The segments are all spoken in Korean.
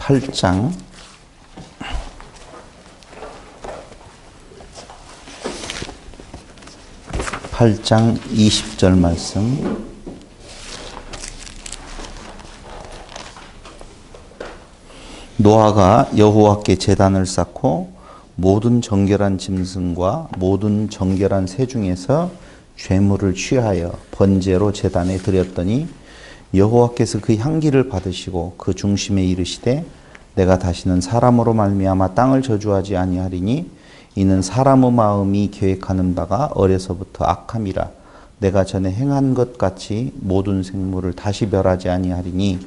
8장 20절 말씀. 노아가 여호와께 제단을 쌓고 모든 정결한 짐승과 모든 정결한 새 중에서 죄물을 취하여 번제로 제단에 드렸더니 여호와께서 그 향기를 받으시고 그 중심에 이르시되 내가 다시는 사람으로 말미암아 땅을 저주하지 아니하리니 이는 사람의 마음이 계획하는 바가 어려서부터 악함이라. 내가 전에 행한 것 같이 모든 생물을 다시 멸하지 아니하리니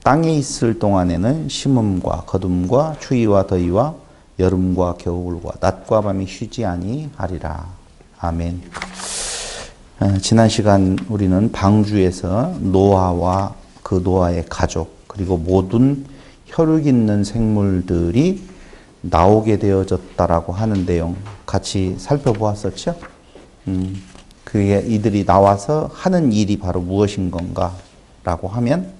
땅에 있을 동안에는 심음과 거둠과 추위와 더위와 여름과 겨울과 낮과 밤이 쉬지 아니하리라. 아멘. 지난 시간 우리는 방주에서 노아와 그 노아의 가족 그리고 모든 혈육 있는 생물들이 나오게 되어졌다라고 하는 내용 같이 살펴보았었죠. 그게 이들이 나와서 하는 일이 바로 무엇인 건가라고 하면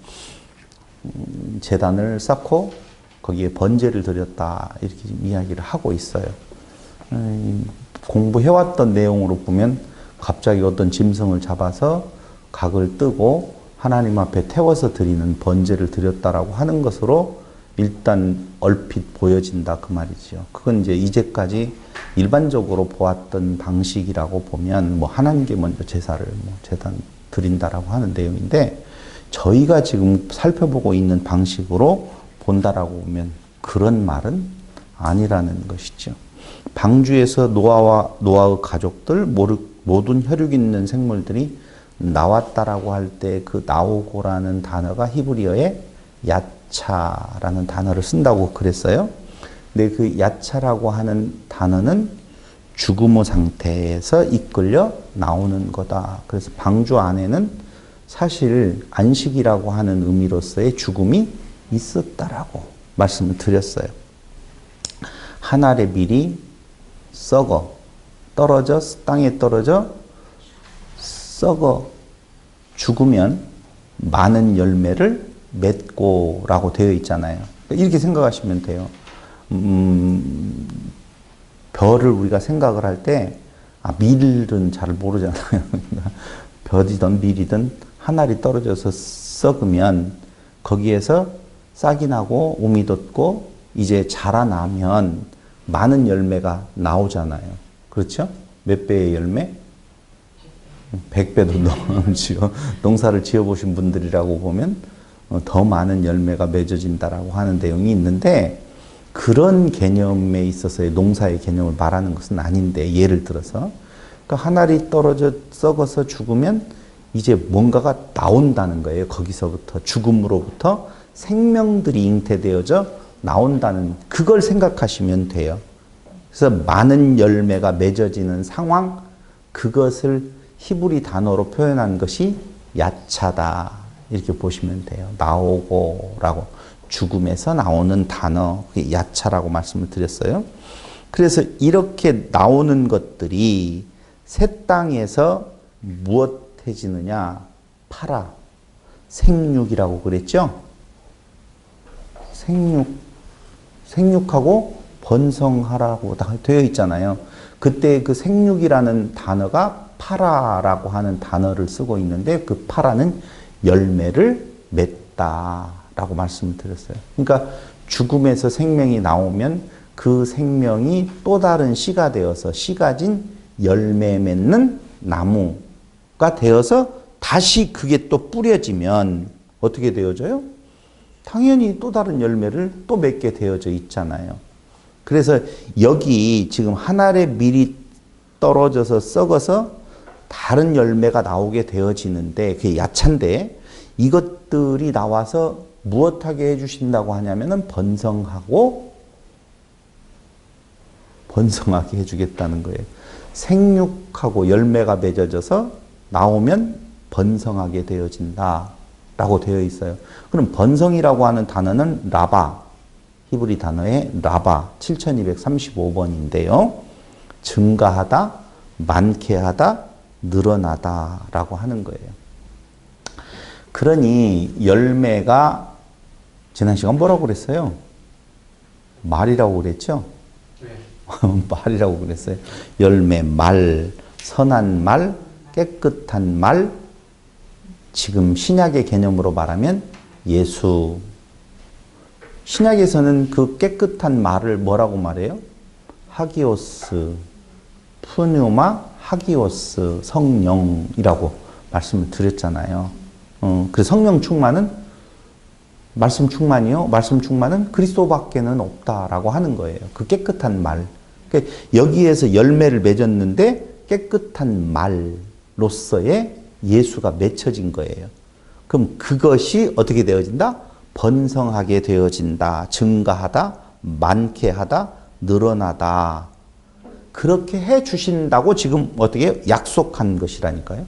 제단을 쌓고 거기에 번제를 드렸다 이렇게 이야기를 하고 있어요. 공부해왔던 내용으로 보면 갑자기 어떤 짐승을 잡아서 각을 뜨고 하나님 앞에 태워서 드리는 번제를 드렸다라고 하는 것으로 일단 얼핏 보여진다 그 말이죠. 그건 이제 이제까지 일반적으로 보았던 방식이라고 보면 뭐 하나님께 먼저 제사를 제단 드린다라고 하는 내용인데 저희가 지금 살펴보고 있는 방식으로 본다라고 보면 그런 말은 아니라는 것이죠. 방주에서 노아의 가족들 모든 혈육 있는 생물들이 나왔다라고 할 때 그 나오고라는 단어가 히브리어의 야차라는 단어를 쓴다고 그랬어요. 근데 그 야차라고 하는 단어는 죽음의 상태에서 이끌려 나오는 거다. 그래서 방주 안에는 사실 안식이라고 하는 의미로서의 죽음이 있었다라고 말씀을 드렸어요. 한 알의 밀이 땅에 떨어져 썩어 죽으면 많은 열매를 맺고라고 되어 있잖아요. 이렇게 생각하시면 돼요. 별을 우리가 생각을 할 때 밀은 잘 모르잖아요. 별이든 밀이든 한 알이 떨어져서 썩으면 거기에서 싹이 나고 움이 돋고 이제 자라나면 많은 열매가 나오잖아요. 그렇죠? 몇 배의 열매? 100배도 넘지요. 농사를 지어보신 분들이라고 보면 더 많은 열매가 맺어진다라고 하는 내용이 있는데 그런 개념에 있어서의 농사의 개념을 말하는 것은 아닌데 예를 들어서 그러니까 한 알이 떨어져 썩어서 죽으면 이제 뭔가가 나온다는 거예요. 거기서부터 죽음으로부터 생명들이 잉태되어져 나온다는 그걸 생각하시면 돼요. 그래서 많은 열매가 맺어지는 상황 그것을 히브리 단어로 표현한 것이 야차다 이렇게 보시면 돼요. 나오고라고 죽음에서 나오는 단어 그게 야차라고 말씀을 드렸어요. 그래서 이렇게 나오는 것들이 새 땅에서 무엇해지느냐 파라 생육이라고 그랬죠. 생육하고 번성하라고 되어 있잖아요. 그때 그 생육이라는 단어가 파라라고 하는 단어를 쓰고 있는데 그 파라는 열매를 맺다라고 말씀을 드렸어요. 그러니까 죽음에서 생명이 나오면 그 생명이 또 다른 씨가 되어서 씨 가진 열매 맺는 나무가 되어서 다시 그게 또 뿌려지면 어떻게 되어져요? 당연히 또 다른 열매를 또 맺게 되어져 있잖아요. 그래서 여기 지금 한 알의 밀이 떨어져서 썩어서 다른 열매가 나오게 되어지는데 그게 야차인데 이것들이 나와서 무엇하게 해주신다고 하냐면은 번성하게 해주겠다는 거예요. 생육하고 열매가 맺어져서 나오면 번성하게 되어진다라고 되어 있어요. 그럼 번성이라고 하는 단어는 라바, 히브리 단어의 라바 7235번인데요. 증가하다, 많게 하다, 늘어나다라고 하는 거예요. 그러니 열매가 지난 시간 뭐라고 그랬어요? 말이라고 그랬죠? 네. 말이라고 그랬어요. 열매, 말, 선한 말, 깨끗한 말, 지금 신약의 개념으로 말하면 예수. 신약에서는 그 깨끗한 말을 뭐라고 말해요? 하기오스, 푸뉴마, 하기오스, 성령이라고 말씀을 드렸잖아요. 그 성령 충만은 말씀 충만이요. 말씀 충만은 그리스도밖에는 없다라고 하는 거예요. 그 깨끗한 말. 그러니까 여기에서 열매를 맺었는데 깨끗한 말로서의 예수가 맺혀진 거예요. 그럼 그것이 어떻게 되어진다? 번성하게 되어진다. 증가하다. 많게 하다. 늘어나다. 그렇게 해 주신다고 지금 어떻게 약속한 것이라니까요.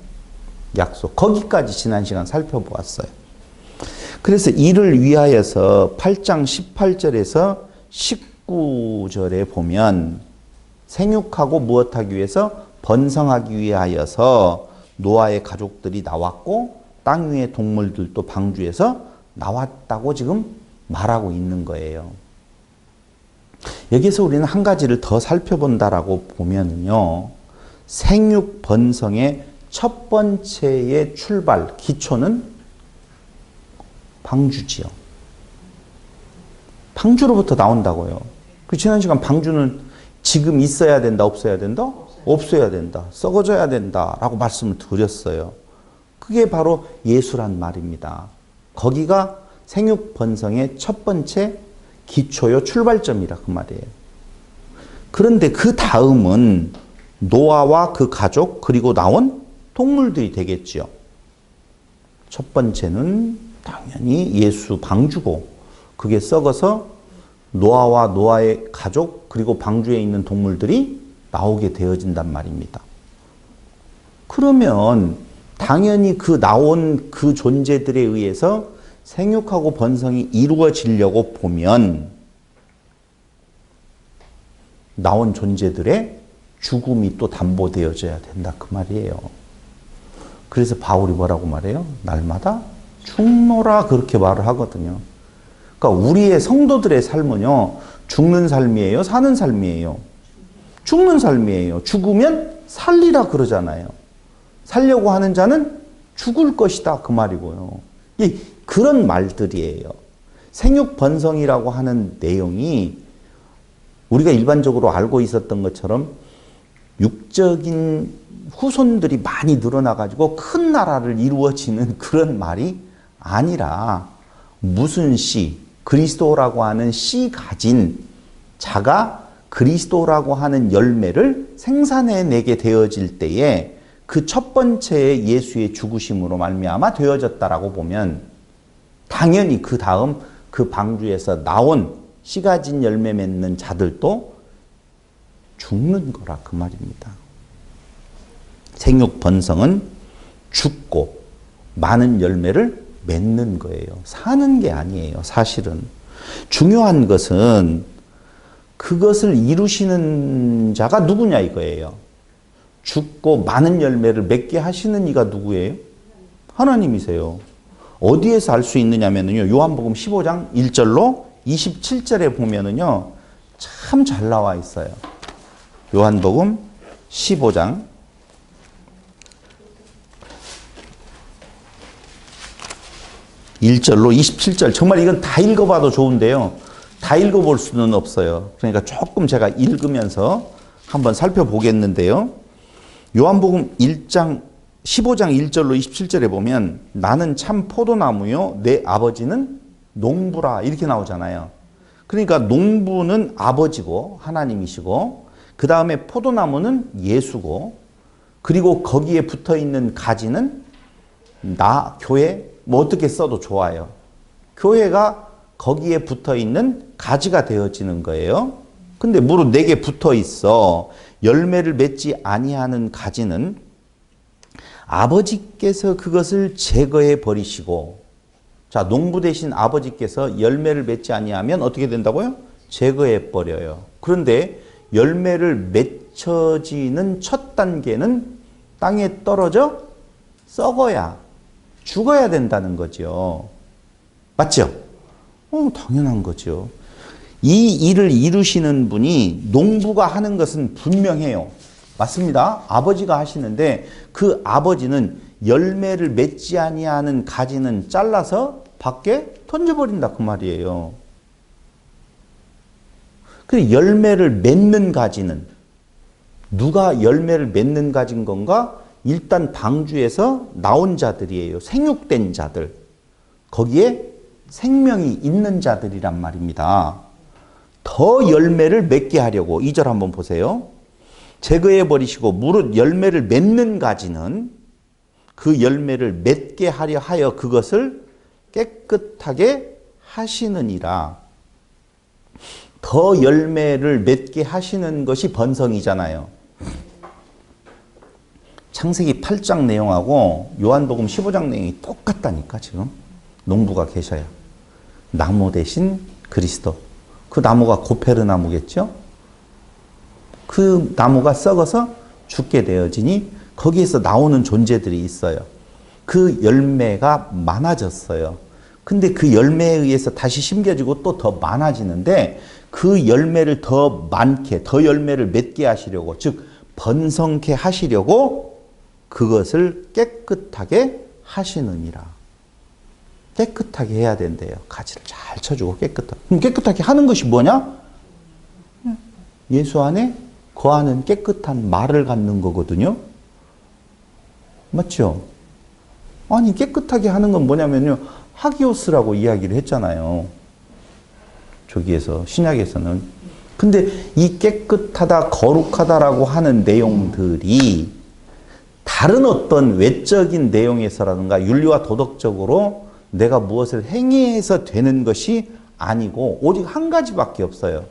약속. 거기까지 지난 시간 살펴보았어요. 그래서 이를 위하여서 8장 18절에서 19절에 보면 생육하고 무엇하기 위해서? 번성하기 위하여서 노아의 가족들이 나왔고 땅 위의 동물들도 방주에서 나왔다고 지금 말하고 있는 거예요. 여기서 우리는 한 가지를 더 살펴본다라고 보면은요. 생육 번성의 첫 번째의 출발, 기초는 방주지요. 방주로부터 나온다고요. 그 지난 시간 방주는 지금 있어야 된다, 없어야 된다? 없어야 된다. 썩어져야 된다라고 말씀을 드렸어요. 그게 바로 예수란 말입니다. 거기가 생육 번성의 첫 번째 기초요, 출발점이라 그 말이에요. 그런데 그 다음은 노아와 그 가족 그리고 나온 동물들이 되겠죠. 첫 번째는 당연히 예수 방주고 그게 썩어서 노아와 노아의 가족 그리고 방주에 있는 동물들이 나오게 되어진단 말입니다. 그러면 당연히 그 나온 그 존재들에 의해서 생육하고 번성이 이루어지려고 보면 나온 존재들의 죽음이 또 담보되어져야 된다 그 말이에요. 그래서 바울이 뭐라고 말해요? 날마다 죽노라 그렇게 말을 하거든요. 그러니까 우리의 성도들의 삶은요. 죽는 삶이에요? 사는 삶이에요? 죽는 삶이에요. 죽으면 살리라 그러잖아요. 살려고 하는 자는 죽을 것이다 그 말이고요. 그런 말들이에요. 생육 번성이라고 하는 내용이 우리가 일반적으로 알고 있었던 것처럼 육적인 후손들이 많이 늘어나가지고 큰 나라를 이루어지는 그런 말이 아니라 무슨 씨, 그리스도라고 하는 씨 가진 자가 그리스도라고 하는 열매를 생산해내게 되어질 때에 그 첫 번째 예수의 죽으심으로 말미암아 되어졌다라고 보면 당연히 그 다음 그 방주에서 나온 씨 가진 열매 맺는 자들도 죽는 거라 그 말입니다. 생육 번성은 죽고 많은 열매를 맺는 거예요. 사는 게 아니에요. 사실은. 중요한 것은 그것을 이루시는 자가 누구냐 이거예요. 죽고 많은 열매를 맺게 하시는 이가 누구예요? 하나님이세요. 어디에서 알 수 있느냐면요. 요한복음 15장 1절로 27절에 보면은요. 참 잘 나와 있어요. 요한복음 15장 1절로 27절. 정말 이건 다 읽어봐도 좋은데요. 다 읽어볼 수는 없어요. 그러니까 조금 제가 읽으면서 한번 살펴보겠는데요. 요한복음 15장 1절로 27절에 보면 나는 참 포도나무요 내 아버지는 농부라 이렇게 나오잖아요. 그러니까 농부는 아버지고 하나님이시고 그 다음에 포도나무는 예수고 그리고 거기에 붙어있는 가지는 나, 교회 뭐 어떻게 써도 좋아요. 교회가 거기에 붙어있는 가지가 되어지는 거예요. 근데 무릇 내게 붙어있어 열매를 맺지 아니하는 가지는 아버지께서 그것을 제거해 버리시고 자 농부 대신 아버지께서 열매를 맺지 아니하면 어떻게 된다고요? 제거해 버려요. 그런데 열매를 맺혀지는 첫 단계는 땅에 떨어져 썩어야 죽어야 된다는 거죠. 맞죠? 당연한 거죠. 이 일을 이루시는 분이 농부가 하는 것은 분명해요. 맞습니다. 아버지가 하시는데 그 아버지는 열매를 맺지 아니하는 가지는 잘라서 밖에 던져버린다 그 말이에요. 그 열매를 맺는 가지는 누가 열매를 맺는 가진 건가? 일단 방주에서 나온 자들이에요. 생육된 자들. 거기에 생명이 있는 자들이란 말입니다. 더 열매를 맺게 하려고 2절 한번 보세요. 제거해 버리시고 무릇 열매를 맺는 가지는 그 열매를 맺게 하려 하여 그것을 깨끗하게 하시느니라. 더 열매를 맺게 하시는 것이 번성이잖아요. 창세기 8장 내용하고 요한복음 15장 내용이 똑같다니까 지금. 농부가 계셔야. 나무 대신 그리스도. 그 나무가 고페르 나무겠죠? 그 나무가 썩어서 죽게 되어지니 거기에서 나오는 존재들이 있어요. 그 열매가 많아졌어요. 근데 그 열매에 의해서 다시 심겨지고 또 더 많아지는데 그 열매를 더 많게, 더 열매를 맺게 하시려고, 즉 번성케 하시려고 그것을 깨끗하게 하시느니라. 깨끗하게 해야 된대요. 가지를 잘 쳐주고 깨끗하게. 그럼 깨끗하게 하는 것이 뭐냐? 예수 안에 거하는 깨끗한 말을 갖는 거거든요. 맞죠? 아니 깨끗하게 하는 건 뭐냐면요. 하기오스라고 이야기를 했잖아요. 저기에서 신약에서는. 근데 이 깨끗하다 거룩하다라고 하는 내용들이 다른 어떤 외적인 내용에서라든가 윤리와 도덕적으로 내가 무엇을 행위해서 되는 것이 아니고 오직 한 가지밖에 없어요.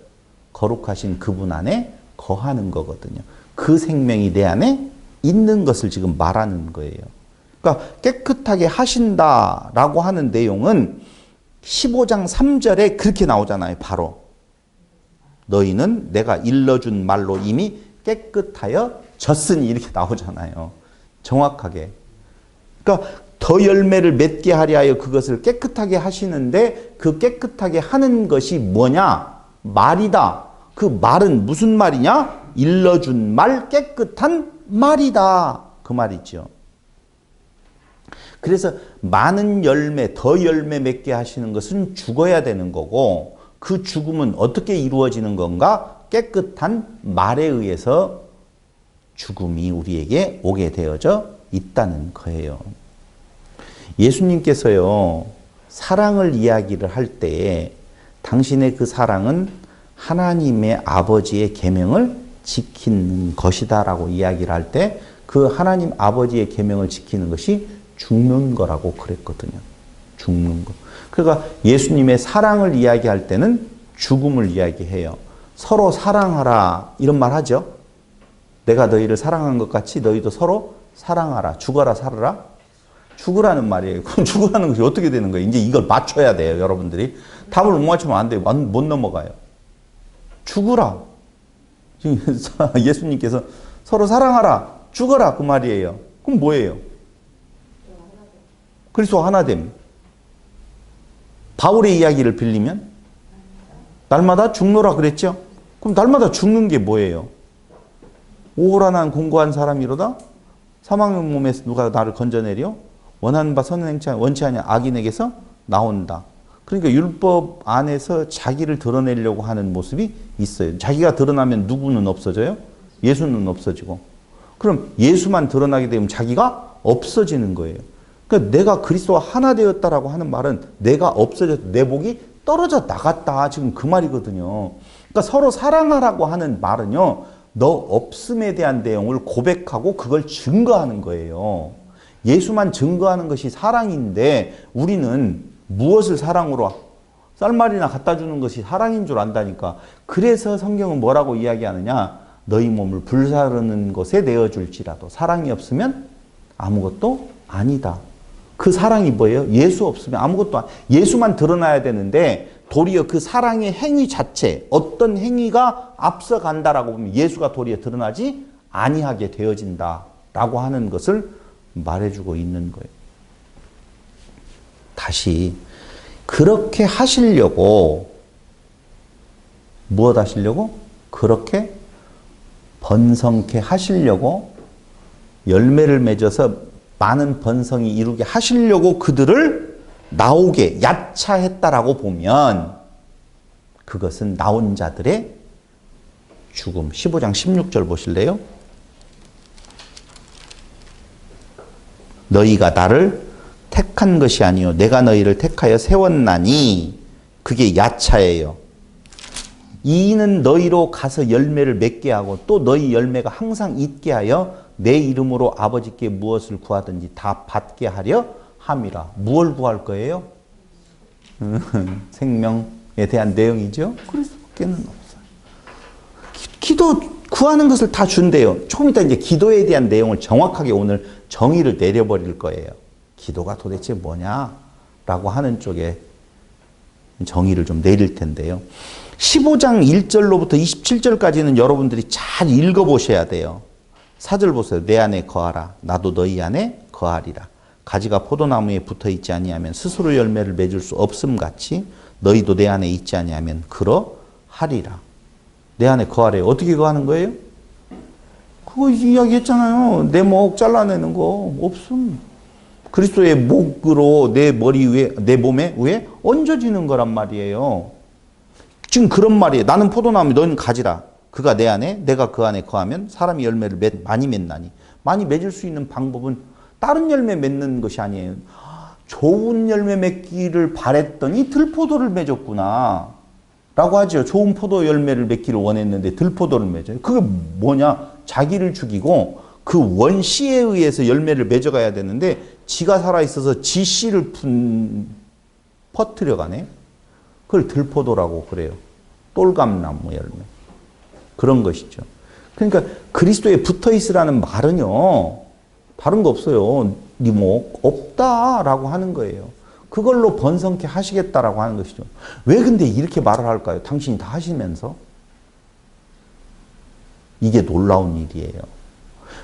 거룩하신 그분 안에 거하는 거거든요. 그 생명이 내 안에 있는 것을 지금 말하는 거예요. 그러니까 깨끗하게 하신다라고 하는 내용은 15장 3절에 그렇게 나오잖아요. 바로 너희는 내가 일러준 말로 이미 깨끗하여 졌으니 이렇게 나오잖아요. 정확하게. 그러니까 더 열매를 맺게 하려 하여 그것을 깨끗하게 하시는데 그 깨끗하게 하는 것이 뭐냐? 말이다. 그 말은 무슨 말이냐? 일러준 말, 깨끗한 말이다. 그 말이죠. 그래서 많은 열매, 더 열매 맺게 하시는 것은 죽어야 되는 거고 그 죽음은 어떻게 이루어지는 건가? 깨끗한 말에 의해서 죽음이 우리에게 오게 되어져 있다는 거예요. 예수님께서요, 사랑을 이야기를 할 때에 당신의 그 사랑은 하나님의 아버지의 계명을 지키는 것이다라고 이야기를 할 때 그 하나님 아버지의 계명을 지키는 것이 죽는 거라고 그랬거든요. 죽는 거. 그러니까 예수님의 사랑을 이야기할 때는 죽음을 이야기해요. 서로 사랑하라 이런 말 하죠. 내가 너희를 사랑한 것 같이 너희도 서로 사랑하라. 죽어라 살아라. 죽으라는 말이에요. 그럼 죽으라는 것이 어떻게 되는 거예요? 이제 이걸 맞춰야 돼요. 여러분들이. 답을 못 맞추면 안 돼요. 못 넘어가요. 죽으라. 지금 예수님께서 서로 사랑하라. 죽어라 그 말이에요. 그럼 뭐예요? 그리스도 하나됨. 바울의 이야기를 빌리면 날마다 죽노라 그랬죠? 그럼 날마다 죽는 게 뭐예요? 오호라 난 공고한 사람이로다 사망의 몸에서 누가 나를 건져내려 원하는 바 선은 행치 원치 아니한 악인에게서 나온다. 그러니까 율법 안에서 자기를 드러내려고 하는 모습이 있어요. 자기가 드러나면 누구는 없어져요? 예수는 없어지고. 그럼 예수만 드러나게 되면 자기가 없어지는 거예요. 그러니까 내가 그리스도와 하나 되었다라고 하는 말은 내가 없어졌다. 내 복이 떨어져 나갔다. 지금 그 말이거든요. 그러니까 서로 사랑하라고 하는 말은요. 너 없음에 대한 내용을 고백하고 그걸 증거하는 거예요. 예수만 증거하는 것이 사랑인데 우리는 무엇을 사랑으로 쌀말이나 갖다 주는 것이 사랑인 줄 안다니까. 그래서 성경은 뭐라고 이야기하느냐. 너희 몸을 불사르는 것에 내어줄지라도 사랑이 없으면 아무것도 아니다. 그 사랑이 뭐예요? 예수 없으면 아무것도 예수만 드러나야 되는데 도리어 그 사랑의 행위 자체 어떤 행위가 앞서간다라고 보면 예수가 도리어 드러나지 아니하게 되어진다라고 하는 것을 말해주고 있는 거예요. 다시 그렇게 하시려고 무엇 하시려고? 그렇게 번성케 하시려고 열매를 맺어서 많은 번성이 이루게 하시려고 그들을 나오게 야차했다라고 보면 그것은 나온 자들의 죽음. 15장 16절 보실래요? 너희가 나를 택한 것이 아니요 내가 너희를 택하여 세웠나니 그게 야차예요. 이는 너희로 가서 열매를 맺게 하고 또 너희 열매가 항상 있게 하여 내 이름으로 아버지께 무엇을 구하든지 다 받게 하려 함이라. 무엇을 구할 거예요? 생명에 대한 내용이죠. 그리스도밖에는 없어요. 기도 구하는 것을 다 준대요. 조금 이따 이제 기도에 대한 내용을 정확하게 오늘 정의를 내려버릴 거예요. 기도가 도대체 뭐냐라고 하는 쪽에 정의를 좀 내릴 텐데요. 15장 1절로부터 27절까지는 여러분들이 잘 읽어보셔야 돼요. 4절 보세요. 내 안에 거하라. 나도 너희 안에 거하리라. 가지가 포도나무에 붙어있지 아니하면 스스로 열매를 맺을 수 없음 같이 너희도 내 안에 있지 아니하면 그러하리라. 내 안에 거하래요. 어떻게 거하는 거예요? 그거 이야기했잖아요. 내 목 잘라내는 거 없음. 그리스도의 목으로 내 머리 위에, 내 몸에 위에 얹어지는 거란 말이에요. 지금 그런 말이에요. 나는 포도나무, 너는 가지라. 그가 내 안에, 내가 그 안에 거하면 사람이 열매를 많이 맺나니. 많이 맺을 수 있는 방법은 다른 열매 맺는 것이 아니에요. 좋은 열매 맺기를 바랬더니 들포도를 맺었구나 라고 하죠. 좋은 포도 열매를 맺기를 원했는데 들포도를 맺어요. 그게 뭐냐? 자기를 죽이고 그 원씨에 의해서 열매를 맺어가야 되는데 지가 살아있어서 지 씨를 퍼뜨려가네. 그걸 들포도라고 그래요. 똘감나무 열매. 그런 것이죠. 그러니까 그리스도에 붙어있으라는 말은요. 다른 거 없어요. 네 목 없다라고 하는 거예요. 그걸로 번성케 하시겠다라고 하는 것이죠. 왜 근데 이렇게 말을 할까요? 당신이 다 하시면서. 이게 놀라운 일이에요.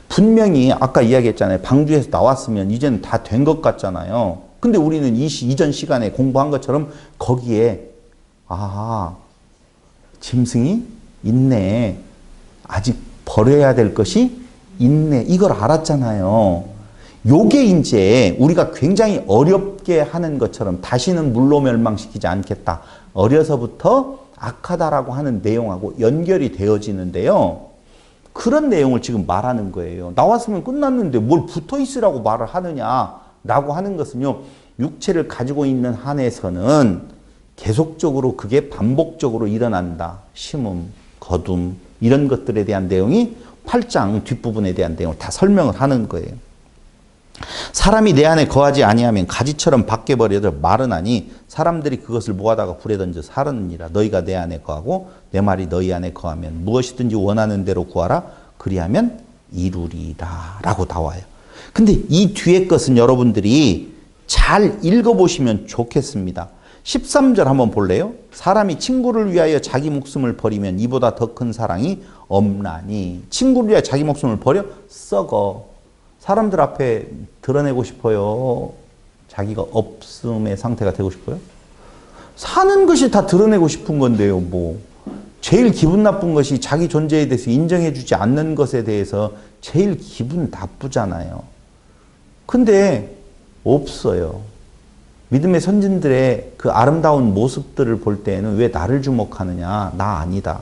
분명히 아까 이야기했잖아요. 방주에서 나왔으면 이제는 다 된 것 같잖아요. 근데 우리는 이전 시간에 공부한 것처럼 거기에 짐승이 있네. 아직 버려야 될 것이 있네. 이걸 알았잖아요. 요게 이제 우리가 굉장히 어렵게 하는 것처럼 다시는 물로 멸망시키지 않겠다. 어려서부터 악하다라고 하는 내용하고 연결이 되어지는데요. 그런 내용을 지금 말하는 거예요. 나왔으면 끝났는데 뭘 붙어 있으라고 말을 하느냐라고 하는 것은요. 육체를 가지고 있는 한에서는 계속적으로 그게 반복적으로 일어난다. 심음, 거둠 이런 것들에 대한 내용이 8장 뒷부분에 대한 내용을 다 설명을 하는 거예요. 사람이 내 안에 거하지 아니하면 가지처럼 밖에 버려져 마르나니 사람들이 그것을 모아다가 불에 던져 사르느니라. 너희가 내 안에 거하고 내 말이 너희 안에 거하면 무엇이든지 원하는 대로 구하라. 그리하면 이루리라 라고 나와요. 근데 이 뒤에 것은 여러분들이 잘 읽어보시면 좋겠습니다. 13절 한번 볼래요? 사람이 친구를 위하여 자기 목숨을 버리면 이보다 더 큰 사랑이 없나니. 친구를 위하여 자기 목숨을 버려 썩어. 사람들 앞에 드러내고 싶어요? 자기가 없음의 상태가 되고 싶어요? 사는 것이 다 드러내고 싶은 건데요, 뭐. 제일 기분 나쁜 것이 자기 존재에 대해서 인정해주지 않는 것에 대해서 제일 기분 나쁘잖아요. 근데 없어요. 믿음의 선진들의 그 아름다운 모습들을 볼 때에는 왜 나를 주목하느냐? 나 아니다.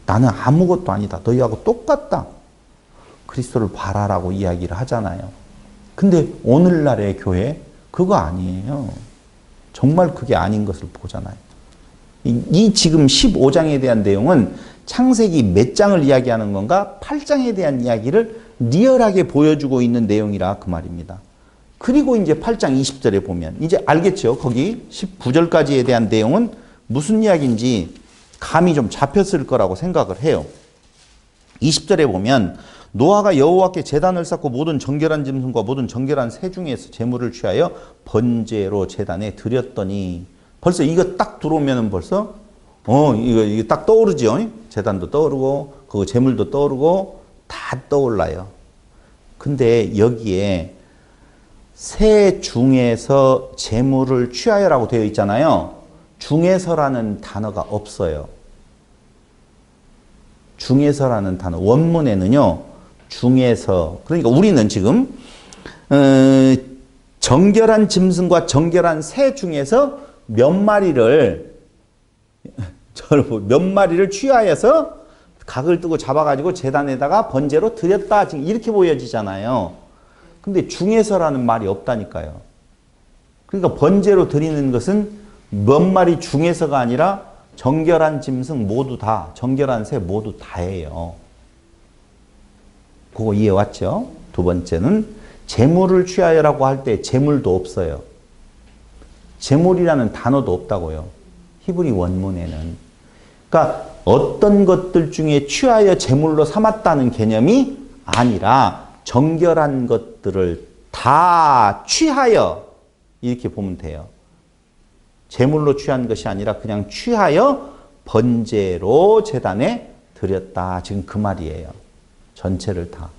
나는 아무것도 아니다. 너희하고 똑같다. 그리스도를 바라라고 이야기를 하잖아요. 근데 오늘날의 교회 그거 아니에요. 정말 그게 아닌 것을 보잖아요. 이 지금 15장에 대한 내용은 창세기 몇 장을 이야기하는 건가? 8장에 대한 이야기를 리얼하게 보여주고 있는 내용이라 그 말입니다. 그리고 이제 8장 20절에 보면 이제 알겠죠? 거기 19절까지에 대한 내용은 무슨 이야기인지 감이 좀 잡혔을 거라고 생각을 해요. 20절에 보면 노아가 여호와께 제단을 쌓고 모든 정결한 짐승과 모든 정결한 새 중에서 제물을 취하여 번제로 제단에 드렸더니 벌써 이거 딱 들어오면은 벌써 이거 딱 떠오르죠. 제단도 떠오르고 그 제물도 떠오르고 다 떠올라요. 근데 여기에 세 중에서 재물을 취하여라고 되어 있잖아요. 중에서라는 단어가 없어요. 중에서라는 단어. 원문에는요. 중에서. 그러니까 우리는 지금 정결한 짐승과 정결한 새 중에서 몇 마리를 취하여서 각을 뜨고 잡아가지고 제단에다가 번제로 드렸다. 지금 이렇게 보여지잖아요. 근데 중에서라는 말이 없다니까요. 그러니까 번제로 드리는 것은 몇 마리 중에서가 아니라 정결한 짐승 모두 다, 정결한 새 모두 다예요. 그거 이해 왔죠? 두 번째는 재물을 취하여라고 할 때 재물도 없어요. 재물이라는 단어도 없다고요. 히브리 원문에는. 그러니까 어떤 것들 중에 취하여 재물로 삼았다는 개념이 아니라 정결한 것들을 다 취하여 이렇게 보면 돼요. 제물로 취한 것이 아니라 그냥 취하여 번제로 제단에 드렸다. 지금 그 말이에요. 전체를 다.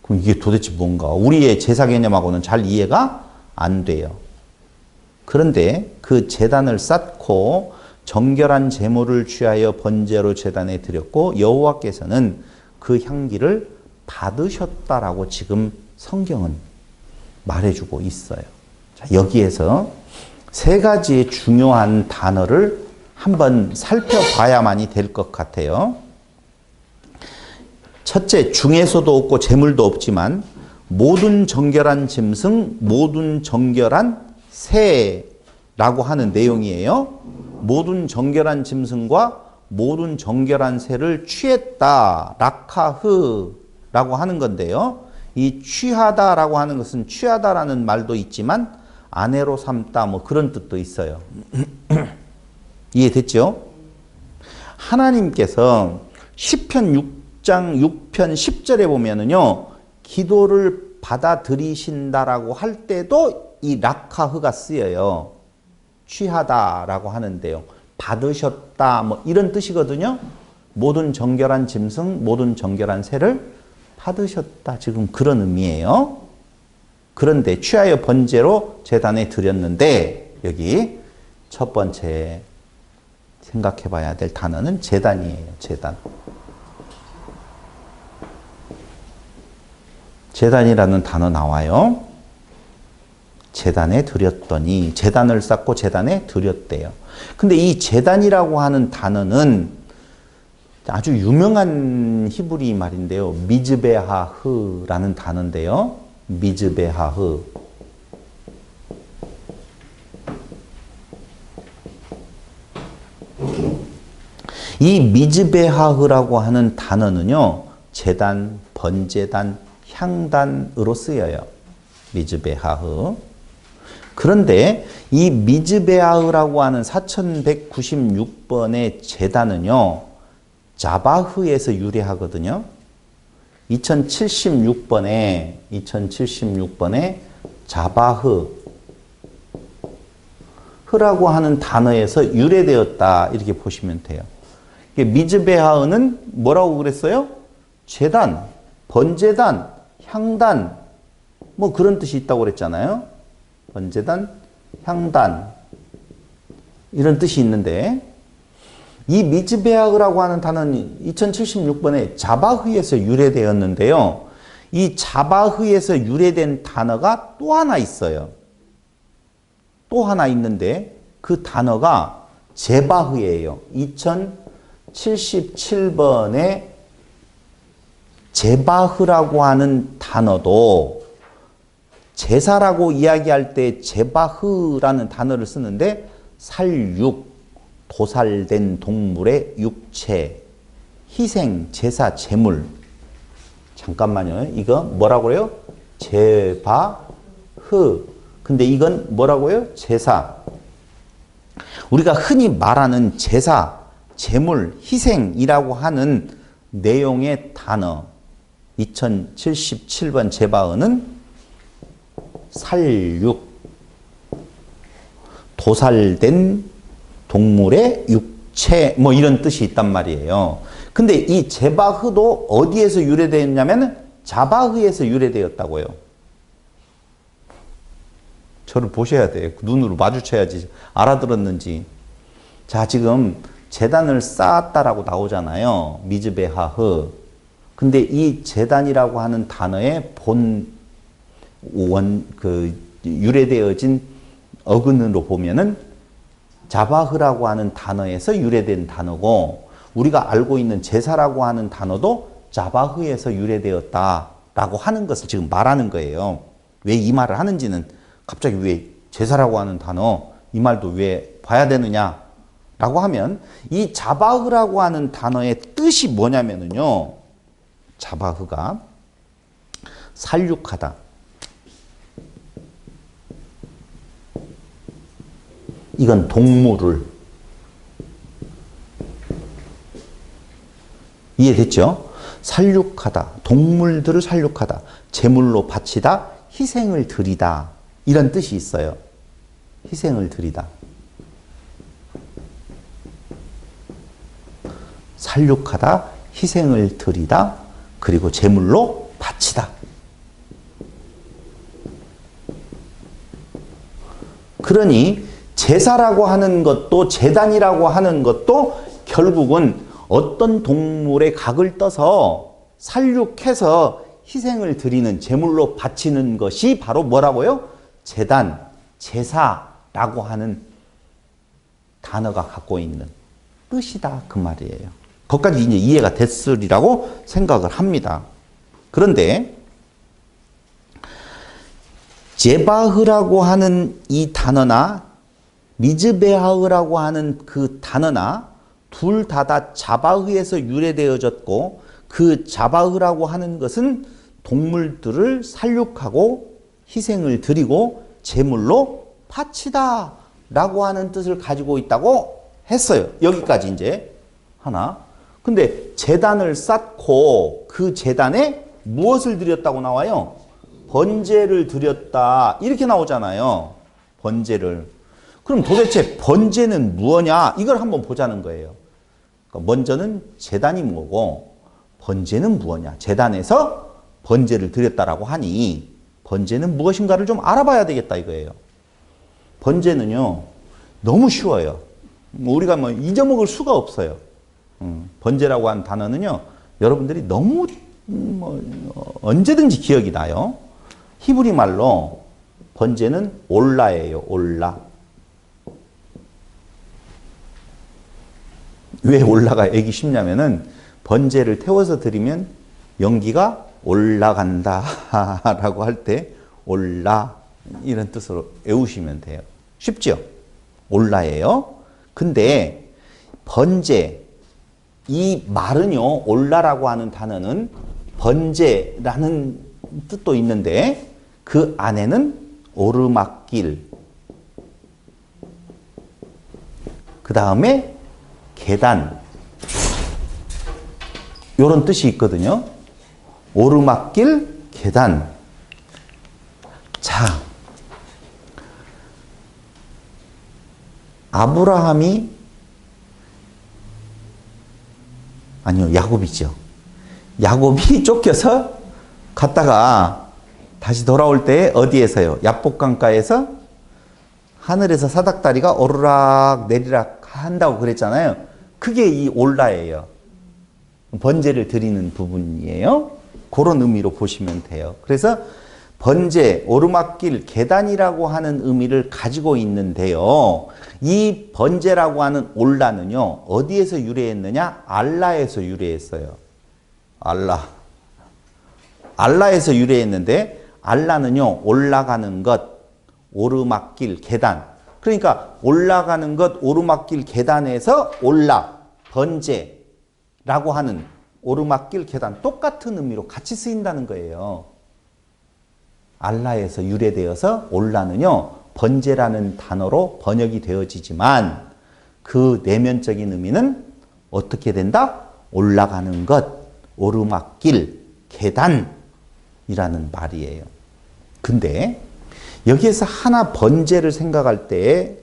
그럼 이게 도대체 뭔가? 우리의 제사 개념하고는 잘 이해가 안 돼요. 그런데 그 제단을 쌓고 정결한 제물을 취하여 번제로 제단에 드렸고 여호와께서는 그 향기를 받으셨다라고 지금 성경은 말해주고 있어요. 자, 여기에서 세 가지의 중요한 단어를 한번 살펴봐야만이 될 것 같아요. 첫째, 중에서도 없고 재물도 없지만 모든 정결한 짐승, 모든 정결한 새라고 하는 내용이에요. 모든 정결한 짐승과 모든 정결한 새를 취했다. 라카흐라고 하는 건데요. 이 취하다라고 하는 것은 취하다라는 말도 있지만 아내로 삼다 뭐 그런 뜻도 있어요. 이해됐죠? 하나님께서 시편 6장 6편 10절에 보면은요. 기도를 받아들이신다라고 할 때도 이 라카흐가 쓰여요. 취하다라고 하는데요. 받으셨다 뭐 이런 뜻이거든요. 모든 정결한 짐승, 모든 정결한 새를 받으셨다. 지금 그런 의미예요. 그런데 취하여 번제로 제단에 드렸는데 여기 첫 번째 생각해 봐야 될 단어는 제단이에요. 제단. 제단이라는 단어 나와요. 제단에 드렸더니 제단을 쌓고 제단에 드렸대요. 근데 이 제단이라고 하는 단어는 아주 유명한 히브리 말인데요. 미즈베하흐라는 단어인데요. 미즈베하흐. 이 미즈베하흐라고 하는 단어는요. 제단, 번제단, 향단으로 쓰여요. 미즈베하흐. 그런데 이 미즈베하흐라고 하는 4196번의 제단은요. 자바흐에서 유래하거든요. 2076번에 자바흐라고 하는 단어에서 유래되었다. 이렇게 보시면 돼요. 미즈베하흐는 뭐라고 그랬어요? 제단, 번제단, 향단 뭐 그런 뜻이 있다고 그랬잖아요. 번제단, 향단 이런 뜻이 있는데 이 미즈베하흐라고 하는 단어는 2076번에 자바흐에서 유래되었는데요. 이 자바흐에서 유래된 단어가 또 하나 있어요. 또 하나 있는데 그 단어가 제바흐예요. 2077번에 제바흐라고 하는 단어도 제사라고 이야기할 때 제바흐라는 단어를 쓰는데 살육, 도살된 동물의 육체, 희생, 제사, 제물. 잠깐만요. 이거 뭐라고 해요? 제바흐. 근데 이건 뭐라고요? 제사. 우리가 흔히 말하는 제사, 제물, 희생이라고 하는 내용의 단어 2077번 제바흐는 살육, 도살된 동물의 육체 뭐 이런 뜻이 있단 말이에요. 근데 이 제바흐도 어디에서 유래되었냐면 자바흐에서 유래되었다고요. 저를 보셔야 돼요. 눈으로 마주쳐야지 알아들었는지. 자, 지금 제단을 쌓았다라고 나오잖아요. 미즈베하흐. 근데 이 제단이라고 하는 단어의 유래되어진 어근으로 보면은 자바흐라고 하는 단어에서 유래된 단어고, 우리가 알고 있는 제사라고 하는 단어도 자바흐에서 유래되었다라고 하는 것을 지금 말하는 거예요. 왜 이 말을 하는지는, 갑자기 왜 제사라고 하는 단어, 이 말도 왜 봐야 되느냐 라고 하면, 이 자바흐라고 하는 단어의 뜻이 뭐냐면은요, 자바흐가 살육하다. 이건 동물을, 이해됐죠? 살육하다, 동물들을 살육하다, 제물로 바치다, 희생을 드리다, 이런 뜻이 있어요. 희생을 드리다. 살육하다, 희생을 드리다, 그리고 제물로 바치다. 그러니 제사라고 하는 것도, 제단이라고 하는 것도 결국은 어떤 동물의 각을 떠서 살육해서 희생을 드리는, 제물로 바치는 것이 바로 뭐라고요? 제단, 제사라고 하는 단어가 갖고 있는 뜻이다, 그 말이에요. 거기까지 이제 이해가 됐으리라고 생각을 합니다. 그런데 제바흐라고 하는 이 단어나 미즈베하흐라고 하는 그 단어나 둘 다 자바흐에서 유래되어졌고, 그 자바흐라고 하는 것은 동물들을 살육하고 희생을 드리고 제물로 바치다 라고 하는 뜻을 가지고 있다고 했어요. 여기까지 이제 하나. 근데 제단을 쌓고 그 제단에 무엇을 드렸다고 나와요? 번제를 드렸다, 이렇게 나오잖아요. 번제를. 그럼 도대체 번제는 무엇냐? 이걸 한번 보자는 거예요. 그러니까 먼저는 제단이 뭐고 번제는 무엇냐? 제단에서 번제를 드렸다라고 하니 번제는 무엇인가를 좀 알아봐야 되겠다 이거예요. 번제는요, 너무 쉬워요. 우리가 뭐 잊어먹을 수가 없어요. 번제라고 하는 단어는요, 여러분들이 너무 언제든지 기억이 나요. 히브리 말로 번제는 올라예요. 올라. 왜 올라가 애기 쉽냐면은, 번제를 태워서 드리면 연기가 올라간다 라고 할 때 올라, 이런 뜻으로 외우시면 돼요. 쉽죠? 올라예요. 근데 번제, 이 말은요, 올라라고 하는 단어는 번제라는 뜻도 있는데 그 안에는 오르막길, 그 다음에 계단, 이런 뜻이 있거든요. 오르막길, 계단. 자, 아브라함이, 아니요, 야곱이죠. 야곱이 쫓겨서 갔다가 다시 돌아올 때 어디에서요? 야복강가에서 하늘에서 사닥다리가 오르락 내리락 한다고 그랬잖아요. 그게 이 올라예요. 번제를 드리는 부분이에요. 그런 의미로 보시면 돼요. 그래서 번제, 오르막길, 계단이라고 하는 의미를 가지고 있는데요. 이 번제라고 하는 올라는요, 어디에서 유래했느냐? 알라에서 유래했어요. 알라에서 유래했는데, 알라는요, 올라가는 것, 오르막길, 계단. 그러니까 올라가는 것, 오르막길, 계단에서 올라, 번제라고 하는 오르막길, 계단, 똑같은 의미로 같이 쓰인다는 거예요. 알라에서 유래되어서 올라는요, 번제라는 단어로 번역이 되어지지만 그 내면적인 의미는 어떻게 된다? 올라가는 것, 오르막길, 계단이라는 말이에요. 근데 여기에서 하나 번제를 생각할 때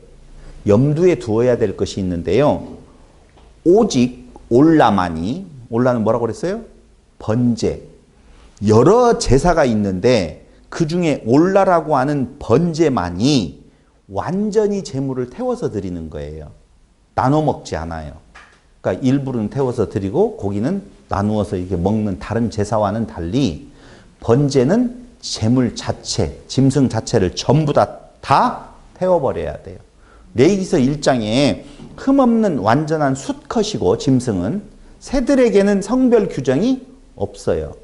염두에 두어야 될 것이 있는데요. 오직 올라만이, 올라는 뭐라고 그랬어요? 번제. 여러 제사가 있는데 그 중에 올라라고 하는 번제만이 완전히 제물을 태워서 드리는 거예요. 나눠 먹지 않아요. 그러니까 일부는 태워서 드리고 고기는 나누어서 이렇게 먹는 다른 제사와는 달리 번제는 제물 자체, 짐승 자체를 전부 다 태워버려야 돼요. 레위기서 1장에 흠없는 완전한 수컷이고 짐승은 새들에게는 성별 규정이 없어요.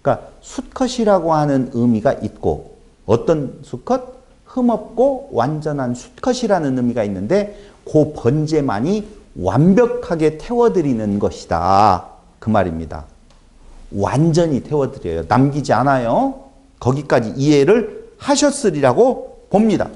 그러니까 수컷이라고 하는 의미가 있고 어떤 수컷? 흠없고 완전한 수컷이라는 의미가 있는데 그 번제만이 완벽하게 태워드리는 것이다. 그 말입니다. 완전히 태워드려요. 남기지 않아요. 거기까지 이해를 하셨으리라고 봅니다.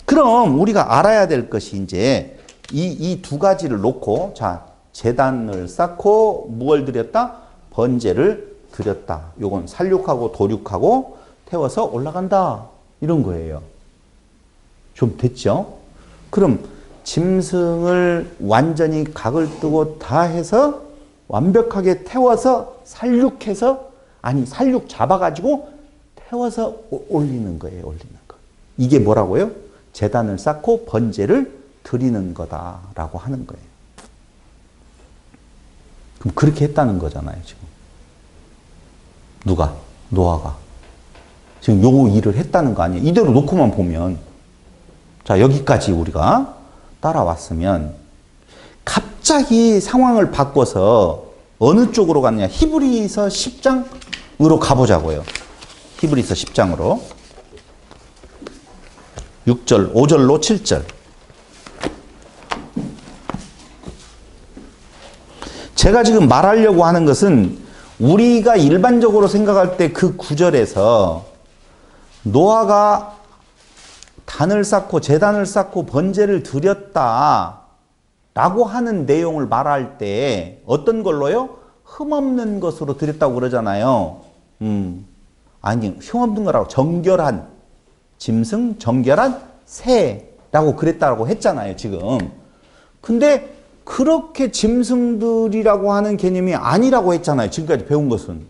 그럼 우리가 알아야 될 것이 이제 이 두 가지를 놓고 자 제단을 쌓고 무엇을 드렸다? 번제를 드렸다. 요건 살육하고 도륙하고 태워서 올라간다. 이런 거예요. 좀 됐죠? 그럼 짐승을 완전히 각을 뜨고 다 해서 완벽하게 태워서 살육해서 아니 살육 잡아가지고 태워서 올리는 거예요. 올리는 거. 이게 뭐라고요? 제단을 쌓고 번제를 드리는 거다라고 하는 거예요. 그럼 그렇게 했다는 거잖아요. 지금 누가? 노아가 지금 요 일을 했다는 거 아니에요. 이대로 놓고만 보면 자 여기까지 우리가 따라왔으면 갑자기 상황을 바꿔서 어느 쪽으로 갔냐? 히브리서 10장으로 가보자고요. 히브리서 10장으로 6절, 5절로 7절. 제가 지금 말하려고 하는 것은 우리가 일반적으로 생각할 때 그 구절에서 노아가 단을 쌓고 제단을 쌓고 번제를 드렸다 라고 하는 내용을 말할 때 어떤 걸로요? 흠없는 것으로 드렸다고 그러잖아요. 아니 흠없는 거라고 정결한 짐승, 정결한 새라고 그랬다고 했잖아요. 지금. 근데 그렇게 짐승들이라고 하는 개념이 아니라고 했잖아요. 지금까지 배운 것은.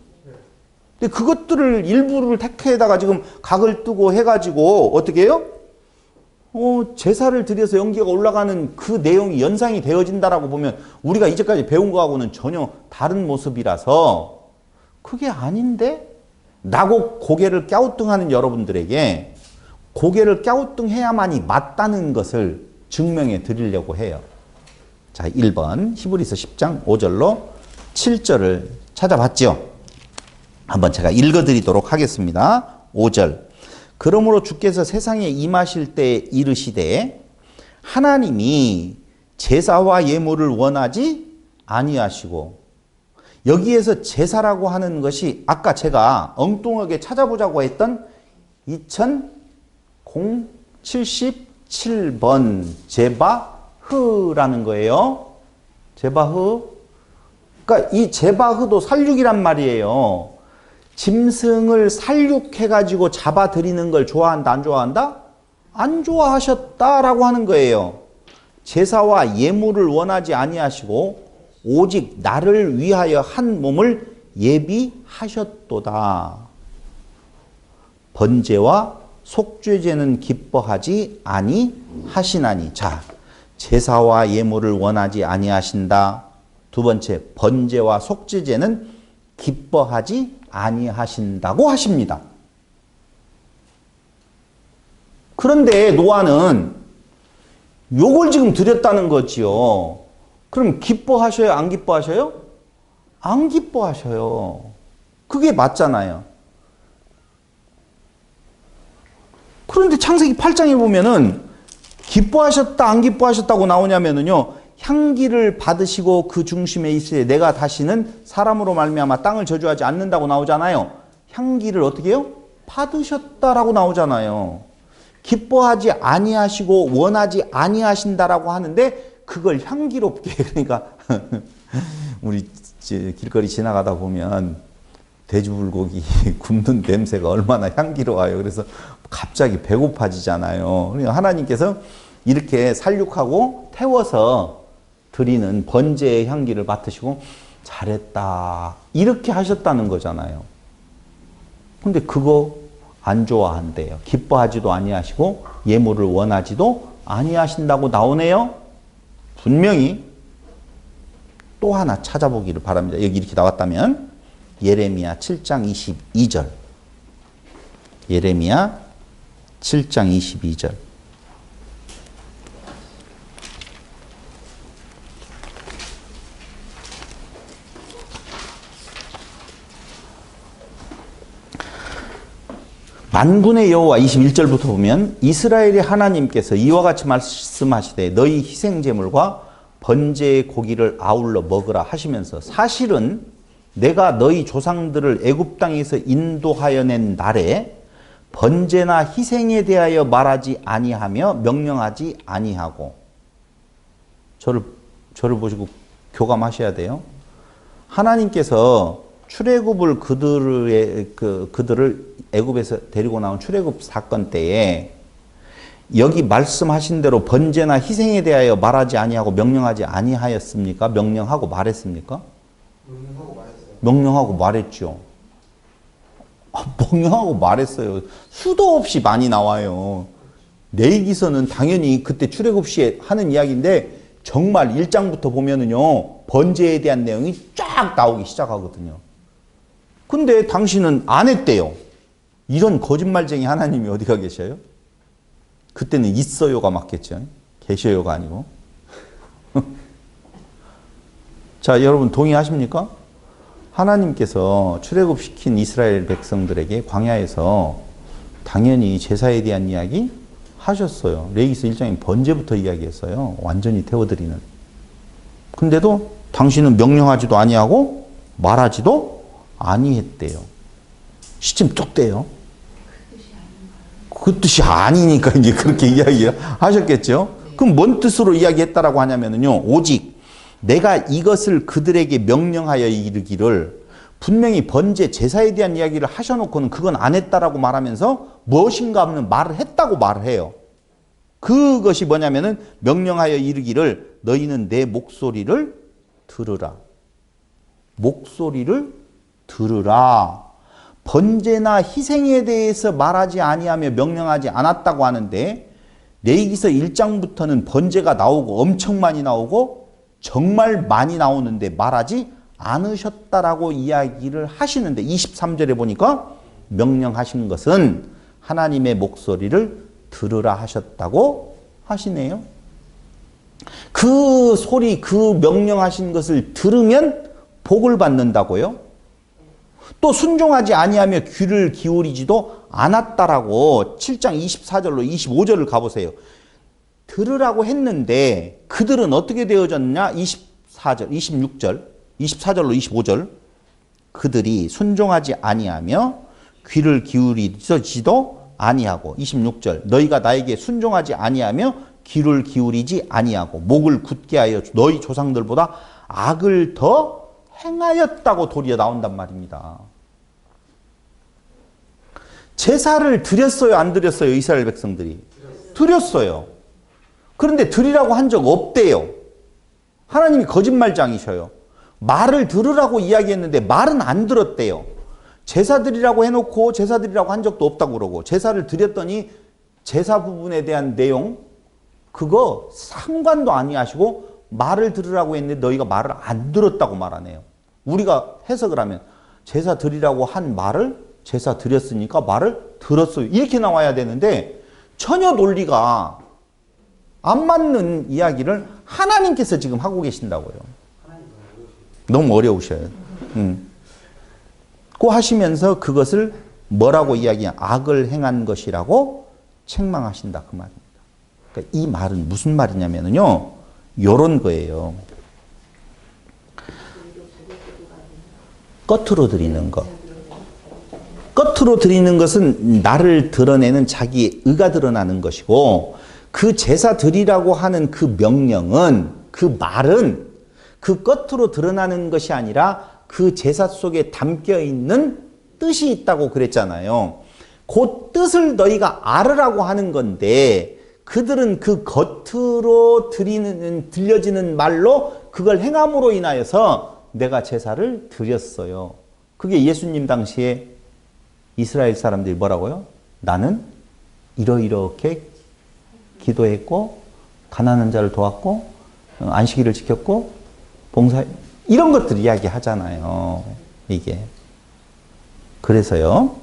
근데 그것들을 일부를 택해다가 지금 각을 뜨고 해가지고 어떻게 해요? 제사를 드려서 연기가 올라가는 그 내용이 연상이 되어진다라고 보면 우리가 이제까지 배운 거하고는 전혀 다른 모습이라서 그게 아닌데? 라고 고개를 갸우뚱하는 여러분들에게 고개를 갸우뚱해야만이 맞다는 것을 증명해 드리려고 해요. 자, 1번 히브리서 10장 5절로 7절을 찾아봤죠. 한번 제가 읽어드리도록 하겠습니다. 5절. 그러므로 주께서 세상에 임하실 때 이르시되 하나님이 제사와 예물을 원하지 아니하시고 여기에서 제사라고 하는 것이 아까 제가 엉뚱하게 찾아보자고 했던 2077번 제바흐라는 거예요. 제바흐. 그러니까 이 제바흐도 살육이란 말이에요. 짐승을 살육해가지고 잡아들이는 걸 좋아한다, 안 좋아한다? 안 좋아하셨다라고 하는 거예요. 제사와 예물을 원하지 아니하시고 오직 나를 위하여 한 몸을 예비하셨도다. 번제와 속죄제는 기뻐하지 아니하시나니. 자, 제사와 예물을 원하지 아니하신다. 두 번째, 번제와 속죄제는 기뻐하지 아니하신다고 하십니다. 그런데 노아는 요걸 지금 드렸다는 거지요. 그럼 기뻐하셔요? 안 기뻐하셔요? 안 기뻐하셔요. 그게 맞잖아요. 그런데 창세기 8장에 보면은 기뻐하셨다, 안 기뻐하셨다고 나오냐면은요, 향기를 받으시고 그 중심에 있으되 내가 다시는 사람으로 말미암아 땅을 저주하지 않는다고 나오잖아요. 향기를 어떻게 해요? 받으셨다라고 나오잖아요. 기뻐하지 아니하시고 원하지 아니하신다라고 하는데 그걸 향기롭게, 그러니까 우리 길거리 지나가다 보면 돼지불고기 굽는 냄새가 얼마나 향기로워요. 그래서 갑자기 배고파지잖아요. 그러니까 하나님께서 이렇게 살육하고 태워서 드리는 번제의 향기를 맡으시고 잘했다 이렇게 하셨다는 거잖아요. 근데 그거 안 좋아한대요. 기뻐하지도 아니하시고 예물을 원하지도 아니하신다고 나오네요. 분명히 또 하나 찾아보기를 바랍니다. 여기 이렇게 나왔다면 예레미야 7장 22절. 예레미야 7장 22절. 만군의 여호와 21절부터 보면 이스라엘의 하나님께서 이와 같이 말씀하시되 너희 희생제물과 번제의 고기를 아울러 먹으라 하시면서 사실은 내가 너희 조상들을 애굽 땅에서 인도하여 낸 날에 번제나 희생에 대하여 말하지 아니하며 명령하지 아니하고 저를 보시고 교감하셔야 돼요. 하나님께서 출애굽을 그들을 애굽에서 데리고 나온 출애굽 사건 때에 여기 말씀하신 대로 번제나 희생에 대하여 말하지 아니하고 명령하지 아니하였습니까? 명령하고 말했습니까? 명령하고 말했죠. 명령하고 말했어요. 수도 없이 많이 나와요. 레위기서는 당연히 그때 출애굽 시에 하는 이야기인데 정말 1장부터 보면은요 번제에 대한 내용이 쫙 나오기 시작하거든요. 근데 당신은 안 했대요. 이런 거짓말쟁이 하나님이 어디가 계셔요? 그때는 있어요가 맞겠죠. 계셔요가 아니고. 자, 여러분 동의하십니까? 하나님께서 출애굽시킨 이스라엘 백성들에게 광야에서 당연히 제사에 대한 이야기 하셨어요. 레위기서 1장에 번제부터 이야기했어요. 완전히 태워드리는. 근데도 당신은 명령하지도 아니하고 말하지도 아니했대요. 시침 뚝 떼요. 그 뜻이 아니니까 이제 그렇게 이야기하셨겠죠. 그럼 뭔 뜻으로 이야기했다라고 하냐면요. 오직 내가 이것을 그들에게 명령하여 이르기를 분명히 번제 제사에 대한 이야기를 하셔놓고는 그건 안 했다라고 말하면서 무엇인가 없는 말을 했다고 말을 해요. 그것이 뭐냐면은 명령하여 이르기를 너희는 내 목소리를 들으라. 목소리를 들으라. 번제나 희생에 대해서 말하지 아니하며 명령하지 않았다고 하는데 레위기서 1장부터는 번제가 나오고 엄청 많이 나오고 정말 많이 나오는데 말하지 않으셨다라고 이야기를 하시는데 23절에 보니까 명령하신 것은 하나님의 목소리를 들으라 하셨다고 하시네요. 그 소리, 그 명령하신 것을 들으면 복을 받는다고요? 또 순종하지 아니하며 귀를 기울이지도 않았다라고 7장 24절로 25절을 가보세요. 들으라고 했는데 그들은 어떻게 되어졌냐? 24절, 26절, 24절로 25절 그들이 순종하지 아니하며 귀를 기울이지도 아니하고 26절 너희가 나에게 순종하지 아니하며 귀를 기울이지 아니하고 목을 굳게 하여 너희 조상들보다 악을 더 행하였다고 도리어 나온단 말입니다. 제사를 드렸어요, 안 드렸어요? 이스라엘 백성들이 드렸어요. 그런데 드리라고 한 적 없대요. 하나님이 거짓말장이셔요. 말을 들으라고 이야기했는데 말은 안 들었대요. 제사 드리라고 해놓고 제사 드리라고 한 적도 없다고 그러고 제사를 드렸더니 제사 부분에 대한 내용 그거 상관도 아니하시고 말을 들으라고 했는데 너희가 말을 안 들었다고 말하네요. 우리가 해석을 하면 제사 드리라고 한 말을 제사 드렸으니까 말을 들었어요. 이렇게 나와야 되는데 전혀 논리가 안 맞는 이야기를 하나님께서 지금 하고 계신다고요. 너무 어려우셔요. 고 하시면서 그것을 뭐라고 이야기하냐? 악을 행한 것이라고 책망하신다 그 말입니다. 그러니까 이 말은 무슨 말이냐면요. 요런 거예요. 겉으로 드리는 것. 겉으로 드리는 것은 나를 드러내는 자기의 의가 드러나는 것이고 그 제사 드리라고 하는 그 명령은 그 말은 그 겉으로 드러나는 것이 아니라 그 제사 속에 담겨 있는 뜻이 있다고 그랬잖아요. 그 뜻을 너희가 알으라고 하는 건데 그들은 그 겉으로 들려지는 말로 그걸 행함으로 인하여서 내가 제사를 드렸어요. 그게 예수님 당시에 이스라엘 사람들이 뭐라고요? 나는 이렇게 기도했고 가난한 자를 도왔고 안식일을 지켰고 이런 것들 이야기하잖아요. 이게. 그래서요.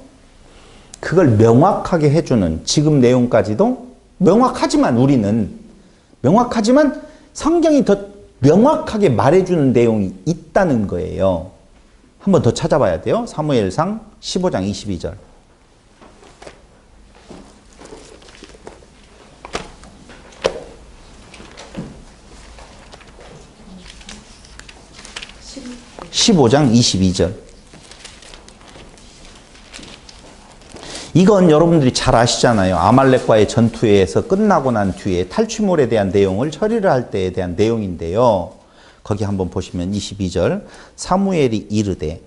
그걸 명확하게 해주는 지금 내용까지도 명확하지만 성경이 더 명확하게 말해주는 내용이 있다는 거예요. 한 번 더 찾아봐야 돼요. 사무엘상 15장 22절. (15장 22절) 이건 여러분들이 잘 아시잖아요. 아말렉과의 전투에서 끝나고 난 뒤에 탈취물에 대한 내용을 처리를 할 때에 대한 내용인데요. 거기 한번 보시면 22절 사무엘이 이르되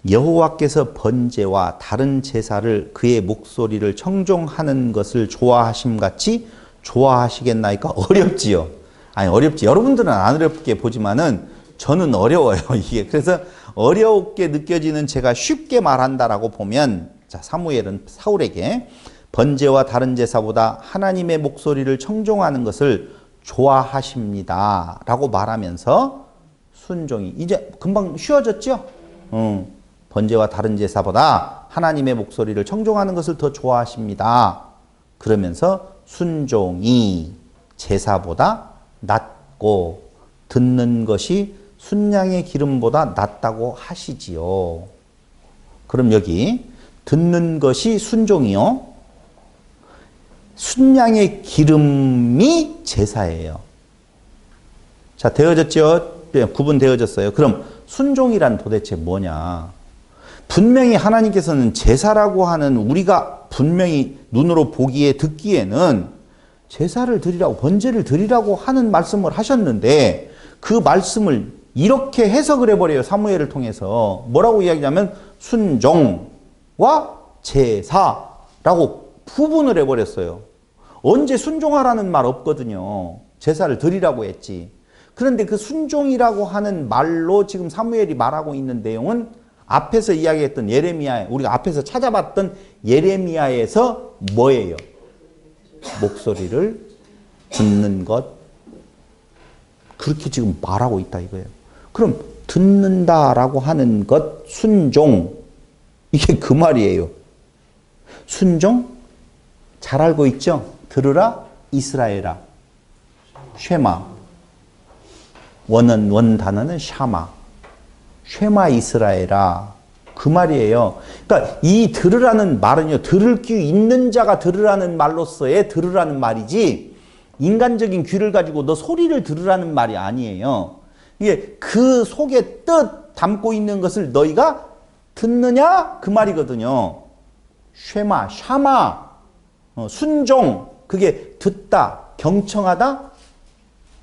여호와께서 번제와 다른 제사를 그의 목소리를 청종하는 것을 좋아하심같이 좋아하시겠나이까? 어렵지요. 아니 어렵지. 여러분들은 안 어렵게 보지만은 저는 어려워요. 이게. 그래서 어렵게 느껴지는 제가 쉽게 말한다라고 보면 자, 사무엘은 사울에게 번제와 다른 제사보다 하나님의 목소리를 청종하는 것을 좋아하십니다. 라고 말하면서 순종이 이제 금방 쉬워졌죠? 번제와 다른 제사보다 하나님의 목소리를 청종하는 것을 더 좋아하십니다. 그러면서 순종이 제사보다 낫고 듣는 것이 순양의 기름보다 낫다고 하시지요. 그럼 여기 듣는 것이 순종이요. 순양의 기름이 제사예요. 자, 되어졌죠? 구분되어졌어요. 그럼 순종이란 도대체 뭐냐? 분명히 하나님께서는 제사라고 하는 우리가 분명히 눈으로 보기에 듣기에는 제사를 드리라고 번제를 드리라고 하는 말씀을 하셨는데 그 말씀을 이렇게 해석을 해버려요. 사무엘을 통해서. 뭐라고 이야기하면 순종과 제사라고 구분을 해버렸어요. 언제 순종하라는 말 없거든요. 제사를 드리라고 했지. 그런데 그 순종이라고 하는 말로 지금 사무엘이 말하고 있는 내용은 앞에서 이야기했던 예레미야, 우리가 앞에서 찾아봤던 예레미야에서 뭐예요? 목소리를 듣는 것. 그렇게 지금 말하고 있다 이거예요. 그럼 듣는다라고 하는 것, 순종, 이게 그 말이에요. 순종? 잘 알고 있죠? 들으라 이스라엘아. 쉐마. 원 단어는 샤마. 쉐마 이스라엘아. 그 말이에요. 그러니까 이 들으라는 말은요. 들을 귀 있는 자가 들으라는 말로서의 들으라는 말이지 인간적인 귀를 가지고 너 소리를 들으라는 말이 아니에요. 이게 그 속에 뜻 담고 있는 것을 너희가 듣느냐? 그 말이거든요. 쉐마, 샤마, 순종, 그게 듣다, 경청하다,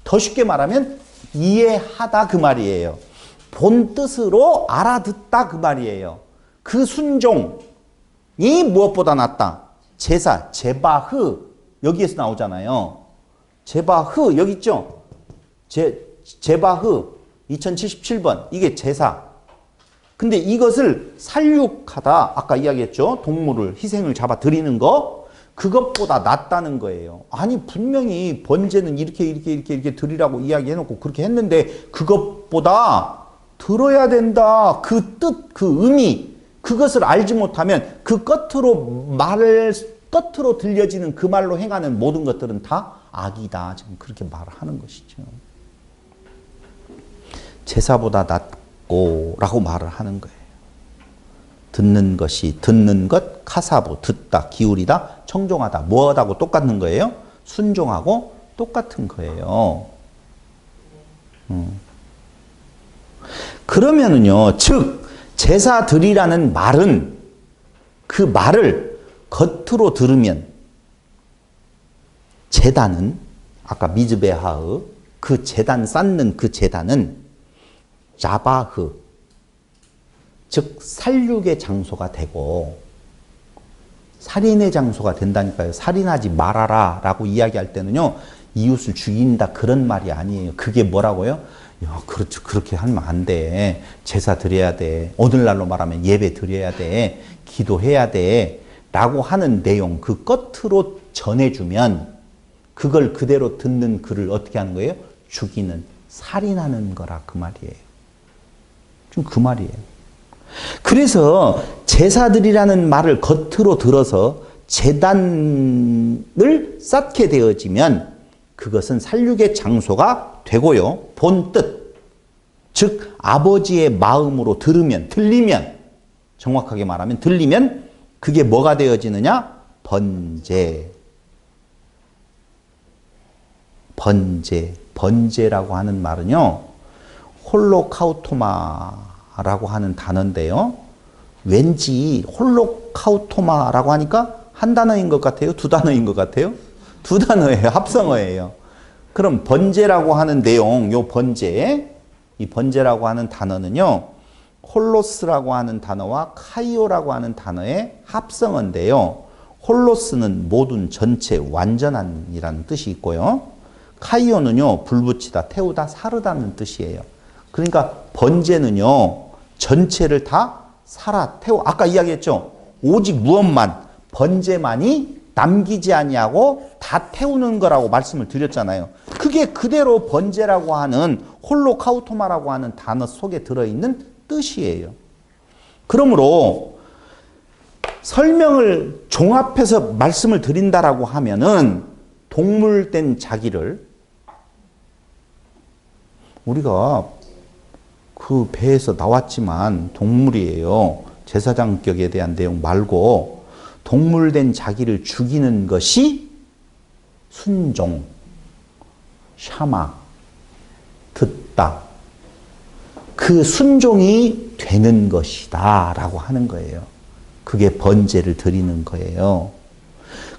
더 쉽게 말하면 이해하다 그 말이에요. 본 뜻으로 알아듣다 그 말이에요. 그 순종이 무엇보다 낫다. 제사, 제바흐 여기에서 나오잖아요. 제바흐 여기 있죠? 제바흐 2077번 이게 제사. 근데 이것을 살육하다 아까 이야기했죠. 동물을 희생을 잡아 드리는 거 그것보다 낫다는 거예요. 아니 분명히 번제는 이렇게 드리라고 이야기해놓고 그렇게 했는데 그것보다 들어야 된다. 그 뜻, 그 의미 그것을 알지 못하면 그 끝으로 들려지는 그 말로 행하는 모든 것들은 다 악이다. 지금 그렇게 말하는 것이죠. 제사보다 낫고 라고 말을 하는 거예요. 듣는 것, 카사부, 듣다, 기울이다, 청종하다, 뭐하다고 똑같은 거예요? 순종하고 똑같은 거예요. 그러면은요, 즉, 제사 드리라는 말은 그 말을 겉으로 들으면 제단은, 아까 미즈베하의 그 제단 쌓는 그 제단은 자바흐, 즉 살육의 장소가 되고 살인의 장소가 된다니까요. 살인하지 말아라 라고 이야기할 때는요. 이웃을 죽인다 그런 말이 아니에요. 그게 뭐라고요? 야, 그렇죠. 그렇게 하면 안 돼. 제사 드려야 돼. 오늘날로 말하면 예배 드려야 돼. 기도해야 돼. 라고 하는 내용, 그 끝으로 전해주면 그걸 그대로 듣는 그를 어떻게 하는 거예요? 죽이는, 살인하는 거라 그 말이에요. 지금 그 말이에요. 그래서 제사들이라는 말을 겉으로 들어서 제단을 쌓게 되어지면 그것은 살육의 장소가 되고요. 본 뜻, 즉 아버지의 마음으로 들리면 정확하게 말하면 들리면 그게 뭐가 되어지느냐? 번제라고 하는 말은요, 홀로카우토마라고 하는 단어인데요. 왠지 홀로카우토마라고 하니까 한 단어인 것 같아요? 두 단어인 것 같아요? 두 단어예요. 합성어예요. 그럼 번제라고 하는 내용, 이 번제라고 하는 단어는요, 홀로스라고 하는 단어와 카이오라고 하는 단어의 합성어인데요. 홀로스는 모든, 전체, 완전한이라는 뜻이 있고요. 카이오는요, 불붙이다, 태우다, 사르다는 뜻이에요. 그러니까 번제는요, 전체를 다 살아, 태워. 아까 이야기했죠. 오직 무엇만, 번제만이 남기지 아니하고 다 태우는 거라고 말씀을 드렸잖아요. 그게 그대로 번제라고 하는 홀로카우토마라고 하는 단어 속에 들어있는 뜻이에요. 그러므로 설명을 종합해서 말씀을 드린다라고 하면은 동물된 자기를 우리가 그 배에서 나왔지만 동물이에요. 제사장격에 대한 내용 말고 동물된 자기를 죽이는 것이 순종, 샤마, 듣다. 그 순종이 되는 것이다 라고 하는 거예요. 그게 번제를 드리는 거예요.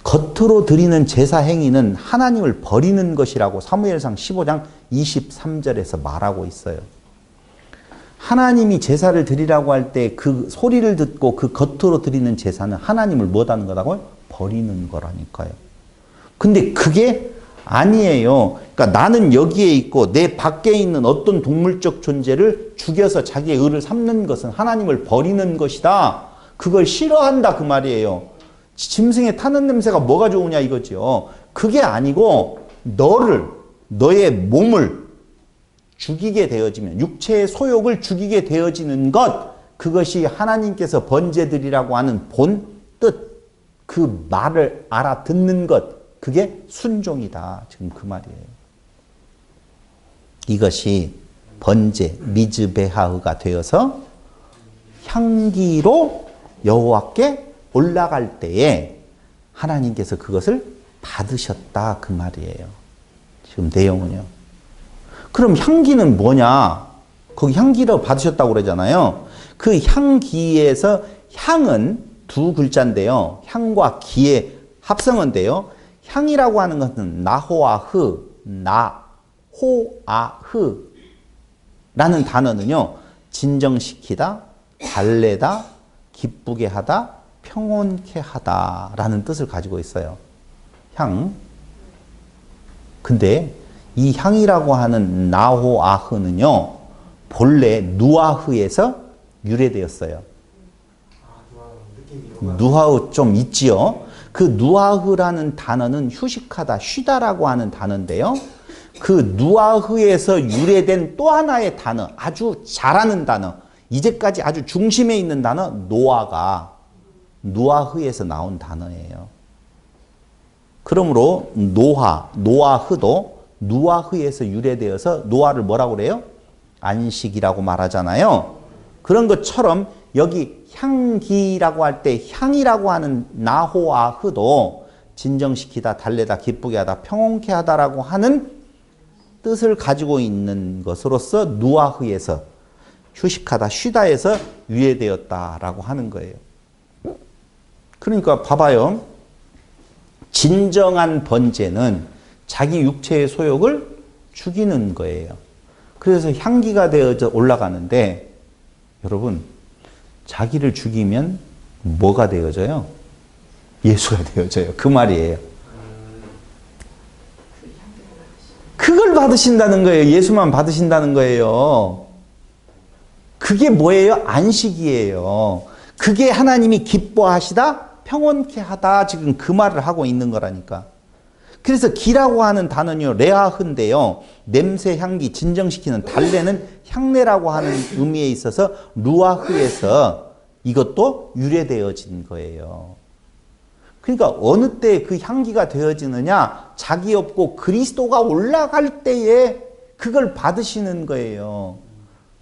겉으로 드리는 제사 행위는 하나님을 버리는 것이라고 사무엘상 15장 23절에서 말하고 있어요. 하나님이 제사를 드리라고 할 때 그 소리를 듣고 그 겉으로 드리는 제사는 하나님을 뭐하는 거라고요? 버리는 거라니까요. 근데 그게 아니에요. 그러니까 나는 여기에 있고 내 밖에 있는 어떤 동물적 존재를 죽여서 자기의 의를 삼는 것은 하나님을 버리는 것이다. 그걸 싫어한다 그 말이에요. 짐승에 타는 냄새가 뭐가 좋으냐 이거죠. 그게 아니고 너의 몸을 죽이게 되어지면, 육체의 소욕을 죽이게 되어지는 것, 그것이 하나님께서 번제드리라고 하는 본 뜻, 그 말을 알아듣는 것, 그게 순종이다. 지금 그 말이에요. 이것이 번제, 미즈베하흐가 되어서 향기로 여호와께 올라갈 때에 하나님께서 그것을 받으셨다. 그 말이에요. 지금 내용은요. 그럼 향기는 뭐냐? 거기 향기로 받으셨다고 그러잖아요. 그 향기에서 향은 두 글자인데요. 향과 기의 합성어인데요. 향이라고 하는 것은 나호아흐라는 단어는요. 진정시키다, 달래다, 기쁘게 하다, 평온케 하다라는 뜻을 가지고 있어요. 향. 근데 이 향이라고 하는 나호아흐는요, 본래 누아흐에서 유래되었어요. 누아흐 좀 있지요? 그 누아흐라는 단어는 휴식하다, 쉬다라고 하는 단어인데요. 그 누아흐에서 유래된 또 하나의 단어, 아주 잘하는 단어, 이제까지 아주 중심에 있는 단어, 노아가 누아흐에서 나온 단어예요. 그러므로 노아흐도 누아흐에서 유래되어서 노아를 뭐라고 그래요? 안식이라고 말하잖아요. 그런 것처럼 여기 향기라고 할 때 향이라고 하는 나호아흐도 진정시키다, 달래다, 기쁘게 하다, 평온케 하다라고 하는 뜻을 가지고 있는 것으로서 누아흐에서 휴식하다, 쉬다에서 유래되었다라고 하는 거예요. 그러니까 봐봐요. 진정한 번제는 자기 육체의 소욕을 죽이는 거예요. 그래서 향기가 되어져 올라가는데 여러분, 자기를 죽이면 뭐가 되어져요? 예수가 되어져요. 그 말이에요. 그걸 받으신다는 거예요. 예수만 받으신다는 거예요. 그게 뭐예요? 안식이에요. 그게 하나님이 기뻐하시다 평온케 하다 지금 그 말을 하고 있는 거라니까. 그래서 기라고 하는 단어는요, 레아흐인데요. 냄새, 향기, 진정시키는 달래는 향내라고 하는 의미에 있어서 루아흐에서 이것도 유래되어진 거예요. 그러니까 어느 때 그 향기가 되어지느냐? 자기 없고 그리스도가 올라갈 때에 그걸 받으시는 거예요.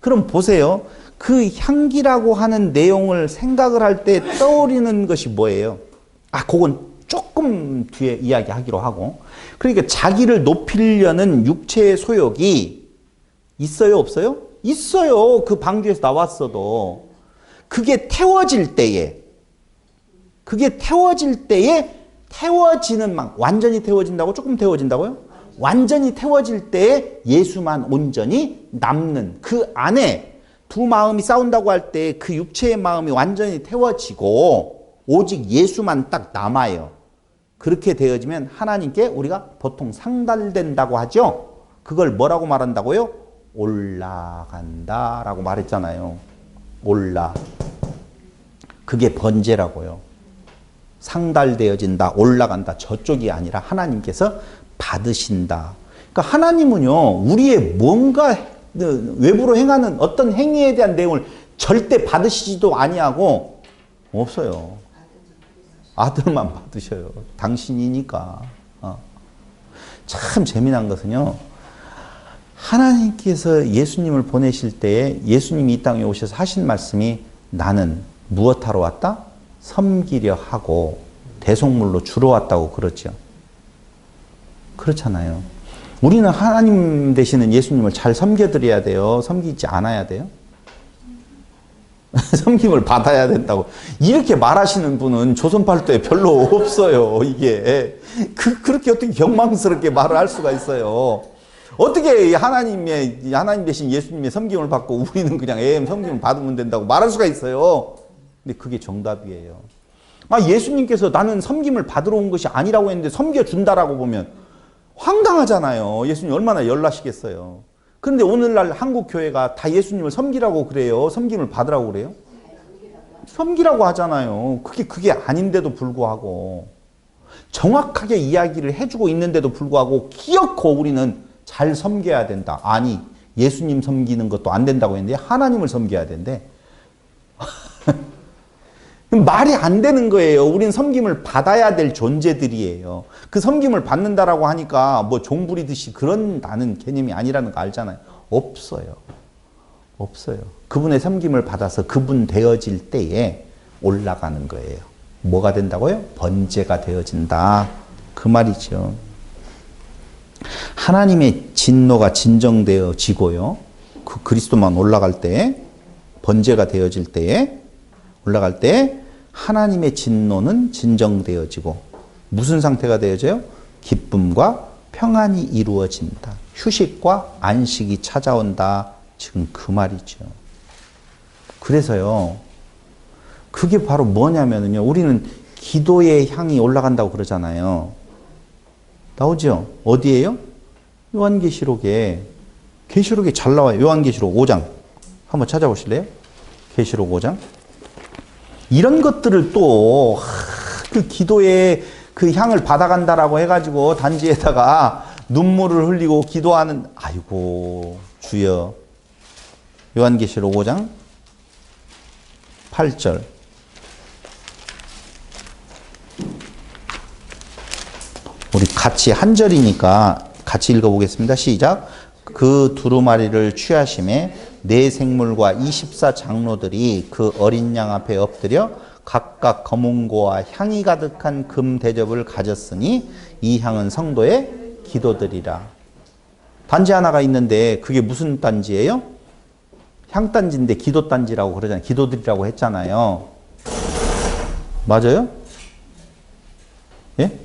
그럼 보세요. 그 향기라고 하는 내용을 생각을 할 때 떠오르는 것이 뭐예요? 그건 조금 뒤에 이야기하기로 하고. 그러니까 자기를 높이려는 육체의 소욕이 있어요, 없어요? 있어요. 그 방주에서 나왔어도. 그게 태워질 때에, 태워지는 완전히 태워진다고? 조금 태워진다고요? 완전히 태워질 때에 예수만 온전히 남는 그 안에 두 마음이 싸운다고 할 때 그 육체의 마음이 완전히 태워지고 오직 예수만 딱 남아요. 그렇게 되어지면 하나님께 우리가 보통 상달된다고 하죠. 그걸 뭐라고 말한다고요? 올라간다라고 말했잖아요. 그게 번제라고요. 상달되어진다, 올라간다. 저쪽이 아니라 하나님께서 받으신다. 그러니까 하나님은요, 우리의 뭔가 외부로 행하는 어떤 행위에 대한 내용을 절대 받으시지도 아니하고 없어요. 아들만 받으셔요. 당신이니까. 참 재미난 것은요, 하나님께서 예수님을 보내실 때에 예수님이 이 땅에 오셔서 하신 말씀이 나는 무엇하러 왔다? 섬기려 하고 대속물로 주러 왔다고 그러죠. 그렇잖아요. 우리는 하나님 되시는 예수님을 잘 섬겨드려야 돼요? 섬기지 않아야 돼요? 섬김을 받아야 된다고. 이렇게 말하시는 분은 조선팔도에 별로 없어요, 이게. 그렇게 어떻게 경망스럽게 말을 할 수가 있어요. 어떻게 하나님 대신 예수님의 섬김을 받고 우리는 그냥 섬김을 받으면 된다고 말할 수가 있어요. 근데 그게 정답이에요. 예수님께서 나는 섬김을 받으러 온 것이 아니라고 했는데 섬겨준다라고 보면 황당하잖아요. 예수님 얼마나 열나시겠어요. 그런데 오늘날 한국 교회가 다 예수님을 섬기라고 그래요? 섬김을 받으라고 그래요? 섬기라고 하잖아요. 그게 아닌데도 불구하고 정확하게 이야기를 해주고 있는데도 불구하고 기어코 우리는 잘 섬겨야 된다. 아니, 예수님 섬기는 것도 안 된다고 했는데 하나님을 섬겨야 된대. 말이 안 되는 거예요. 우린 섬김을 받아야 될 존재들이에요. 그 섬김을 받는다라고 하니까 뭐 종 부리듯이 그런 나는 개념이 아니라는 거 알잖아요. 없어요. 그분의 섬김을 받아서 그분 되어질 때에 올라가는 거예요. 뭐가 된다고요? 번제가 되어진다. 그 말이죠. 하나님의 진노가 진정되어지고요. 그 그리스도만 올라갈 때, 번제가 되어질 때에, 올라갈 때 하나님의 진노는 진정되어지고 무슨 상태가 되어져요? 기쁨과 평안이 이루어진다. 휴식과 안식이 찾아온다. 지금 그 말이죠. 그래서요, 그게 바로 뭐냐면요, 우리는 기도의 향이 올라간다고 그러잖아요. 나오죠? 어디에요? 요한계시록에 잘 나와요. 요한계시록 5장 한번 찾아보실래요? 계시록 5장. 이런 것들을 또 그 기도의 그 향을 받아간다라고 해가지고 단지에다가 눈물을 흘리고 기도하는, 아이고 주여. 요한계시록 5장 8절. 우리 같이 한 절이니까 같이 읽어보겠습니다. 시작. 그 두루마리를 취하심에 네 생물과 24장로들이 그 어린 양 앞에 엎드려 각각 검은고와 향이 가득한 금 대접을 가졌으니 이 향은 성도의 기도들이라. 단지 하나가 있는데 그게 무슨 단지예요? 향단지인데 기도단지라고 그러잖아요. 기도들이라고 했잖아요. 맞아요? 예?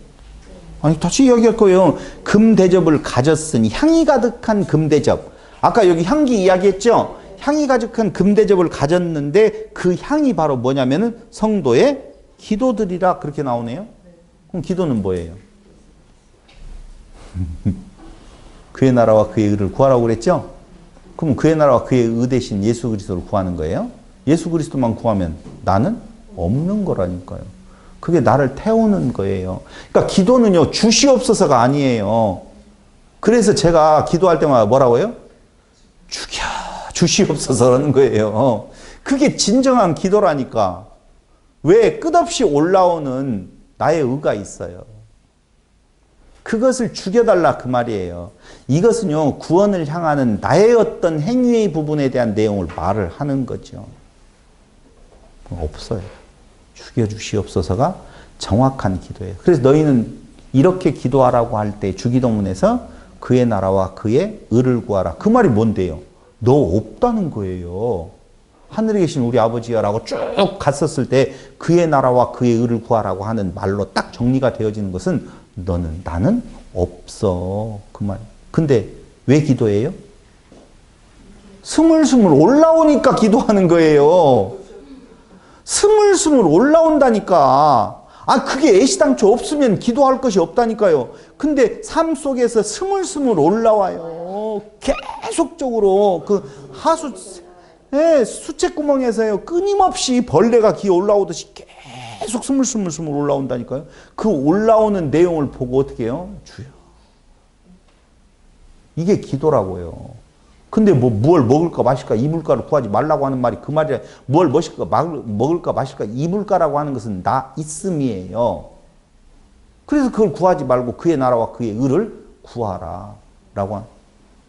아니, 다시 이야기할 거예요. 금 대접을 가졌으니, 향이 가득한 금 대접. 아까 여기 향기 이야기했죠? 향이 가득한 금 대접을 가졌는데 그 향이 바로 뭐냐면은 성도의 기도들이라 그렇게 나오네요. 그럼 기도는 뭐예요? 그의 나라와 그의 의를 구하라고 그랬죠? 그럼 그의 나라와 그의 의 대신 예수 그리스도를 구하는 거예요? 예수 그리스도만 구하면 나는 없는 거라니까요. 그게 나를 태우는 거예요. 그러니까 기도는요, 주시옵소서가 아니에요. 그래서 제가 기도할 때마다 뭐라고요? 죽여 주시옵소서라는 거예요. 그게 진정한 기도라니까. 왜? 끝없이 올라오는 나의 의가 있어요. 그것을 죽여달라 그 말이에요. 이것은요, 구원을 향하는 나의 어떤 행위의 부분에 대한 내용을 말을 하는 거죠. 없어요. 죽여주시옵소서가 정확한 기도예요. 그래서 너희는 이렇게 기도하라고 할 때 주기도문에서 그의 나라와 그의 의를 구하라. 그 말이 뭔데요? 너 없다는 거예요. 하늘에 계신 우리 아버지야 라고 쭉 갔었을 때 그의 나라와 그의 의를 구하라고 하는 말로 딱 정리가 되어지는 것은 나는 없어. 그 말. 근데 왜 기도해요? 스물스물 올라오니까 기도하는 거예요. 스물스물 올라온다니까. 그게 애시당초 없으면 기도할 것이 없다니까요. 근데 삶 속에서 스물스물 올라와요. 계속적으로 그 수채구멍에서요, 끊임없이 벌레가 기어 올라오듯이 계속 스물스물 올라온다니까요. 그 올라오는 내용을 보고 어떻게 해요? 주여. 이게 기도라고요. 근데 뭘 먹을까 마실까 입을까를 구하지 말라고 하는 말이 그 말이라. 뭘 먹을까 마실까 입을까라고 하는 것은 나 있음이에요. 그래서 그걸 구하지 말고 그의 나라와 그의 의를 구하라 라고 하는.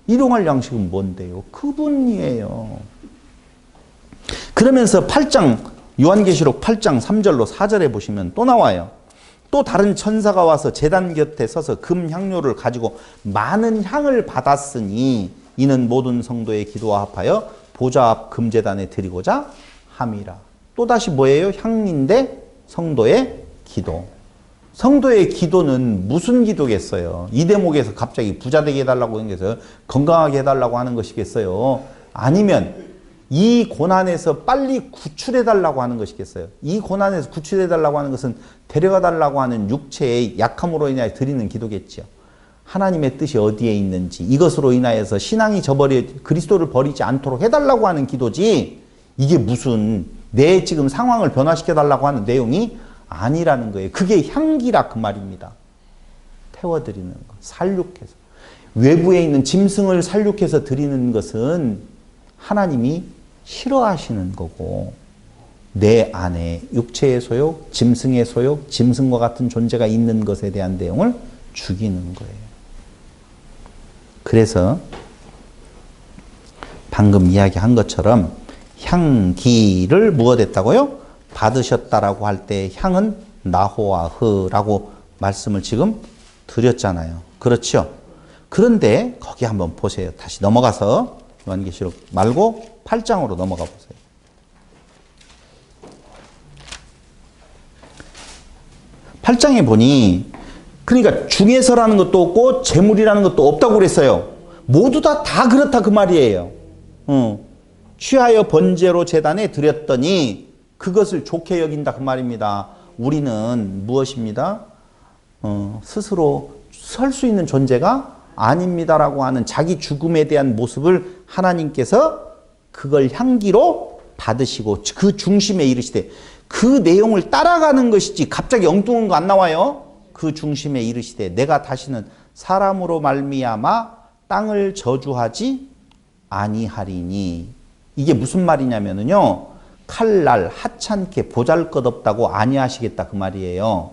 일용할 양식은 뭔데요? 그분이에요. 그러면서 요한계시록 8장 3절로 4절에 보시면 또 나와요. 또 다른 천사가 와서 제단 곁에 서서 금 향료를 가지고 많은 향을 받았으니 이는 모든 성도의 기도와 합하여 보좌 앞 금제단에 드리고자 함이라. 또다시 뭐예요? 향인데 성도의 기도. 성도의 기도는 무슨 기도겠어요? 이 대목에서 갑자기 부자 되게 해달라고 하는 게있어요? 건강하게 해달라고 하는 것이겠어요? 아니면 이 고난에서 빨리 구출해달라고 하는 것이겠어요? 이 고난에서 구출해달라고 하는 것은 데려가달라고 하는 육체의 약함으로 인하여 드리는 기도겠죠. 하나님의 뜻이 어디에 있는지 이것으로 인하여서 신앙이 그리스도를 버리지 않도록 해달라고 하는 기도지, 이게 무슨 내 지금 상황을 변화시켜달라고 하는 내용이 아니라는 거예요. 그게 향기라 그 말입니다. 태워드리는 거, 살육해서. 외부에 있는 짐승을 살육해서 드리는 것은 하나님이 싫어하시는 거고, 내 안에 육체의 소욕, 짐승의 소욕, 짐승과 같은 존재가 있는 것에 대한 내용을 죽이는 거예요. 그래서 방금 이야기한 것처럼 향기를 무엇했다고요? 받으셨다라고 할 때 향은 나호와 흐라고 말씀을 지금 드렸잖아요. 그렇죠? 그런데 거기 한번 보세요. 다시 넘어가서 요한계시록 말고 8장으로 넘어가 보세요. 8장에 보니 그러니까 중에서라는 것도 없고 재물이라는 것도 없다고 그랬어요. 모두 다 그렇다 그 말이에요. 취하여 번제로 제단에 드렸더니 그것을 좋게 여긴다 그 말입니다. 우리는 무엇입니다? 스스로 설 수 있는 존재가 아닙니다라고 하는 자기 죽음에 대한 모습을 하나님께서 그걸 향기로 받으시고 그 중심에 이르시되, 그 내용을 따라가는 것이지 갑자기 엉뚱한 거 안 나와요. 그 중심에 이르시되 내가 다시는 사람으로 말미암아 땅을 저주하지 아니하리니. 이게 무슨 말이냐면요, 칼날 하찮게 보잘것없다고 아니하시겠다 그 말이에요.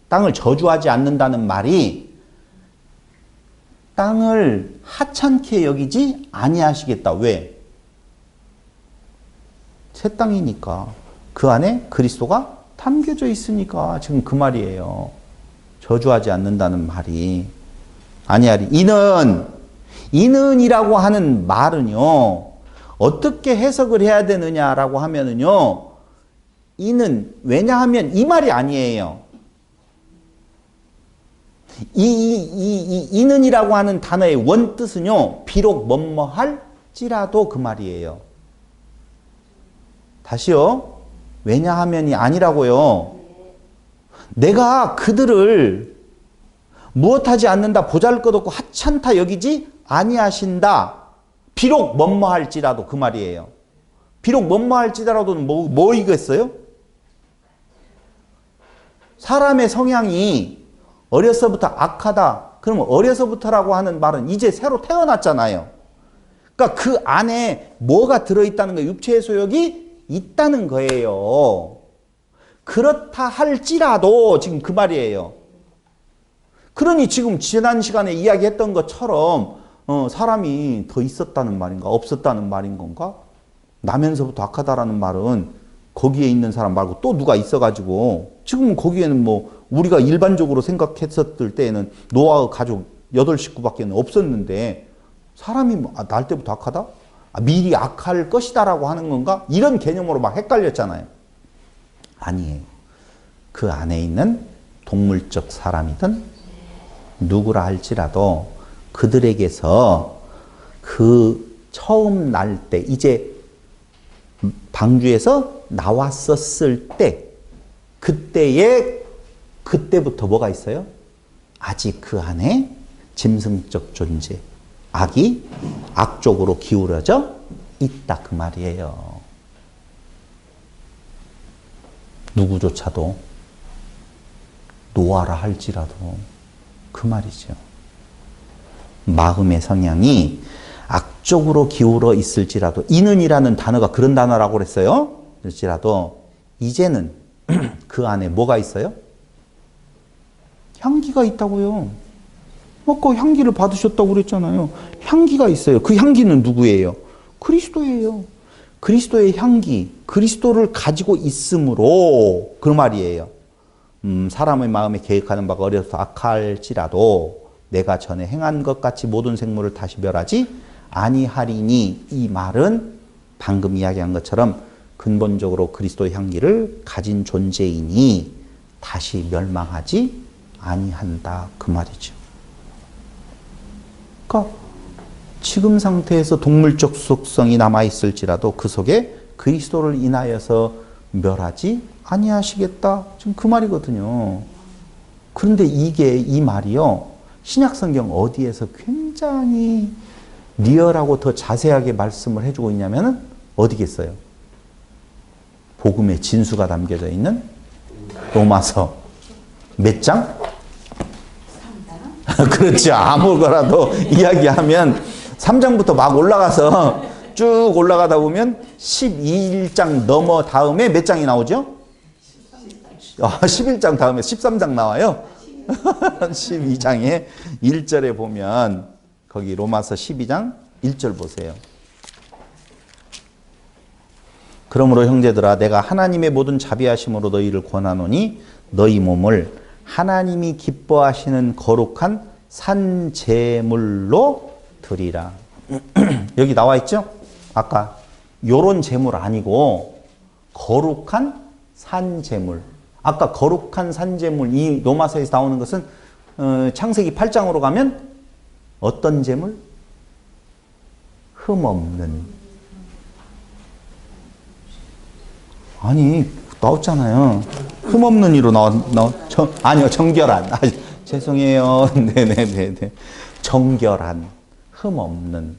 땅을 저주하지 않는다는 말이 땅을 하찮게 여기지 아니하시겠다. 왜? 새 땅이니까. 그 안에 그리스도가 담겨져 있으니까 지금 그 말이에요. 저주하지 않는다는 말이. 아니하리. 이는이라고 하는 말은요, 어떻게 해석을 해야 되느냐라고 하면은요, 이는, 왜냐하면 이 말이 아니에요. 이는이라고 하는 단어의 원뜻은요, 비록 뭐뭐할지라도 그 말이에요. 다시요. 왜냐하면이 아니라고요. 내가 그들을 무엇하지 않는다, 보잘것없고 하찮다 여기지 아니하신다. 비록 뭐뭐할지라도 그 말이에요. 비록 뭐뭐할지라도는 뭐 이겠어요? 사람의 성향이 어려서부터 악하다. 그러면 어려서부터라고 하는 말은 이제 새로 태어났잖아요. 그러니까 그 안에 뭐가 들어있다는 거예요? 육체의 소욕이 있다는 거예요. 그렇다 할지라도 지금 그 말이에요. 그러니 지금 지난 시간에 이야기했던 것처럼 사람이 더 있었다는 말인가 없었다는 말인 건가? 나면서부터 악하다라는 말은 거기에 있는 사람 말고 또 누가 있어가지고 지금은 거기에는 뭐 우리가 일반적으로 생각했었을 때에는 노아의 가족 8식구밖에 없었는데 사람이 날 때부터 악하다? 미리 악할 것이다라고 하는 건가? 이런 개념으로 막 헷갈렸잖아요. 아니에요. 그 안에 있는 동물적 사람이든 누구라 할지라도 그들에게서 그 처음 날 때 이제 방주에서 나왔었을 때 그때부터 뭐가 있어요? 아직 그 안에 짐승적 존재, 악이 악쪽으로 기울어져 있다 그 말이에요. 누구조차도 노아라 할지라도 그 말이죠. 마음의 성향이 악쪽으로 기울어 있을지라도 이는이라는 단어가 그런 단어라고 그랬어요. 그럴지라도 이제는 그 안에 뭐가 있어요? 향기가 있다고요. 아까 향기를 받으셨다고 그랬잖아요. 향기가 있어요. 그 향기는 누구예요? 그리스도예요. 그리스도의 향기, 그리스도를 가지고 있으므로 그 말이에요. 사람의 마음에 계획하는 바가 어려서 악할지라도 내가 전에 행한 것 같이 모든 생물을 다시 멸하지 아니하리니 이 말은 방금 이야기한 것처럼 근본적으로 그리스도의 향기를 가진 존재이니 다시 멸망하지 아니한다 그 말이죠. 그러니까 지금 상태에서 동물적 속성이 남아있을지라도 그 속에 그리스도를 인하여서 멸하지 아니하시겠다. 지금 그 말이거든요. 그런데 이 말이요. 신약성경 어디에서 굉장히 리얼하고 더 자세하게 말씀을 해주고 있냐면은 어디겠어요? 복음의 진수가 담겨져 있는 로마서 몇 장? 그렇죠. 아무거라도 이야기하면 3장부터 막 올라가서 쭉 올라가다 보면 12장 넘어 다음에 몇 장이 나오죠? 11장 다음에 13장 나와요. 12장에 1절에 보면 거기 로마서 12장 1절 보세요. 그러므로 형제들아 내가 하나님의 모든 자비하심으로 너희를 권하노니 너희 몸을 하나님이 기뻐하시는 거룩한 산제물로 드리라. 여기 나와 있죠? 아까 요런 제물 아니고 거룩한 산제물. 아까 거룩한 산제물 이 로마서에서 나오는 것은 창세기 8장으로 가면 어떤 제물? 흠없는. 아니 나왔잖아요. 흠없는 이로 아니요 정결한. 죄송해요. 네네네네. 정결한, 흠없는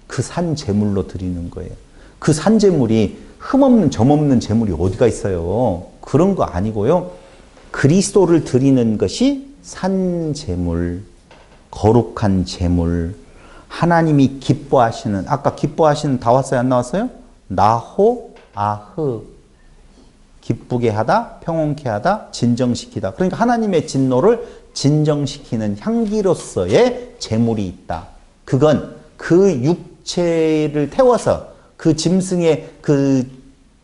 그 산제물로 드리는 거예요. 그 산제물이 흠없는 점없는 제물이 어디가 있어요? 그런 거 아니고요. 그리스도를 드리는 것이 산제물, 거룩한 제물, 하나님이 기뻐하시는, 아까 기뻐하시는 다 왔어요? 안 나왔어요? 나호, 아흐. 기쁘게 하다, 평온케 하다, 진정시키다. 그러니까 하나님의 진노를 진정시키는 향기로서의 제물이 있다. 그건 그 육체를 태워서 그 짐승의 그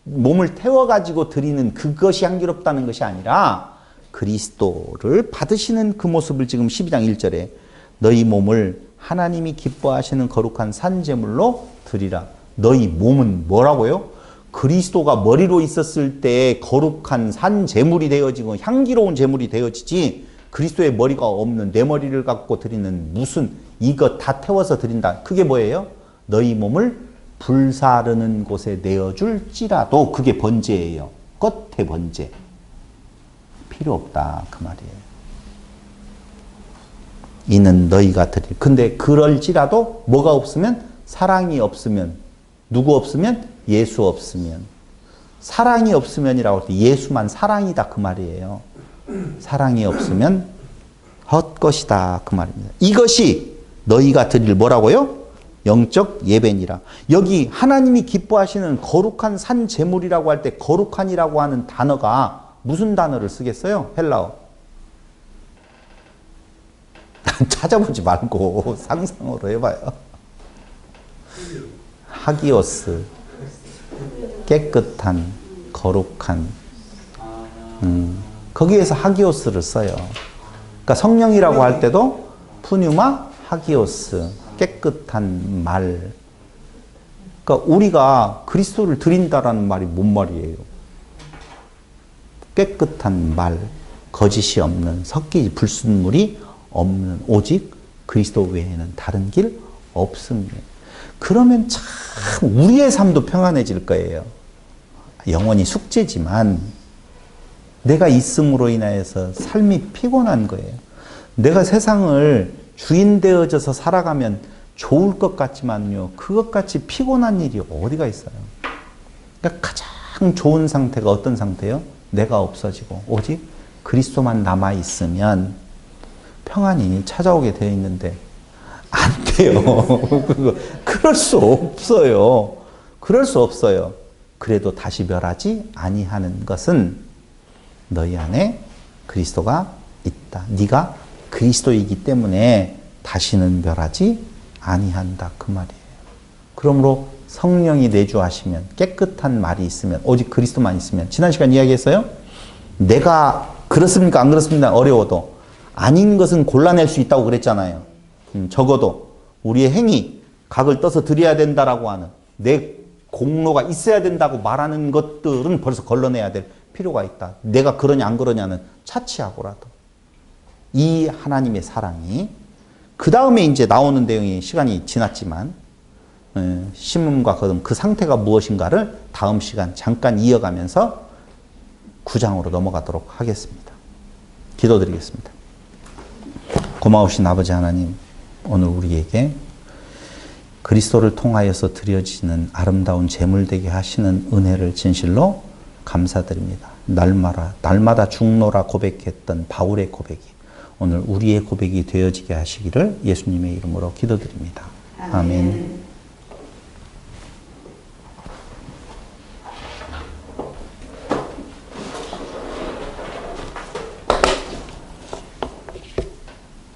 몸을 태워가지고 드리는 그것이 향기롭다는 것이 아니라 그리스도를 받으시는 그 모습을 지금 12장 1절에 너희 몸을 하나님이 기뻐하시는 거룩한 산제물로 드리라. 너희 몸은 뭐라고요? 그리스도가 머리로 있었을 때 거룩한 산제물이 되어지고 향기로운 제물이 되어지지 그리스도의 머리가 없는 내 머리를 갖고 드리는 무슨 이것 다 태워서 드린다. 그게 뭐예요? 너희 몸을 불사르는 곳에 내어줄지라도 그게 번제예요. 끝에 번제. 필요 없다 그 말이에요. 이는 너희가 드릴. 근데 그럴지라도 뭐가 없으면? 사랑이 없으면. 누구 없으면? 예수 없으면. 사랑이 없으면이라고 할 때 예수만 사랑이다 그 말이에요. 사랑이 없으면 헛것이다 그 말입니다. 이것이 너희가 드릴 뭐라고요? 영적 예배니라. 여기 하나님이 기뻐하시는 거룩한 산 제물이라고 할 때 거룩한이라고 하는 단어가 무슨 단어를 쓰겠어요? 헬라어. 찾아보지 말고 상상으로 해봐요. 하기오스. 깨끗한, 거룩한. 거기에서 하기오스를 써요. 그러니까 성령이라고 할 때도 푸뉴마 하기오스. 깨끗한 말. 그러니까 우리가 그리스도를 드린다라는 말이 뭔 말이에요? 깨끗한 말, 거짓이 없는, 섞이지 불순물이 없는, 오직 그리스도 외에는 다른 길 없습니다. 그러면 참 우리의 삶도 평안해질 거예요. 영원히 숙제지만 내가 있음으로 인하여서 삶이 피곤한 거예요. 내가 세상을 주인 되어져서 살아가면 좋을 것 같지만요, 그것같이 피곤한 일이 어디가 있어요. 그러니까 가장 좋은 상태가 어떤 상태예요? 내가 없어지고 오직 그리스도만 남아있으면 평안이 찾아오게 되어 있는데 안 돼요. 그럴 수 없어요. 그럴 수 없어요. 그래도 다시 멸하지 아니하는 것은 너희 안에 그리스도가 있다. 네가 그리스도이기 때문에 다시는 멸하지 아니한다. 그 말이에요. 그러므로 성령이 내주하시면, 깨끗한 말이 있으면, 오직 그리스도만 있으면, 지난 시간 이야기했어요? 내가 그렇습니까? 안 그렇습니까? 어려워도 아닌 것은 골라낼 수 있다고 그랬잖아요. 적어도 우리의 행위, 각을 떠서 드려야 된다라고 하는, 내 공로가 있어야 된다고 말하는 것들은 벌써 걸러내야 될 필요가 있다. 내가 그러냐 안 그러냐는 차치하고라도 이 하나님의 사랑이, 그 다음에 이제 나오는 내용이 시간이 지났지만 심음과 거듭, 그 상태가 무엇인가를 다음 시간 잠깐 이어가면서 9장으로 넘어가도록 하겠습니다. 기도드리겠습니다. 고마우신 아버지 하나님, 오늘 우리에게 그리스도를 통하여서 드려지는 아름다운 제물 되게 하시는 은혜를 진실로 감사드립니다. 날마다 죽노라 고백했던 바울의 고백이 오늘 우리의 고백이 되어지게 하시기를 예수님의 이름으로 기도드립니다. 아멘.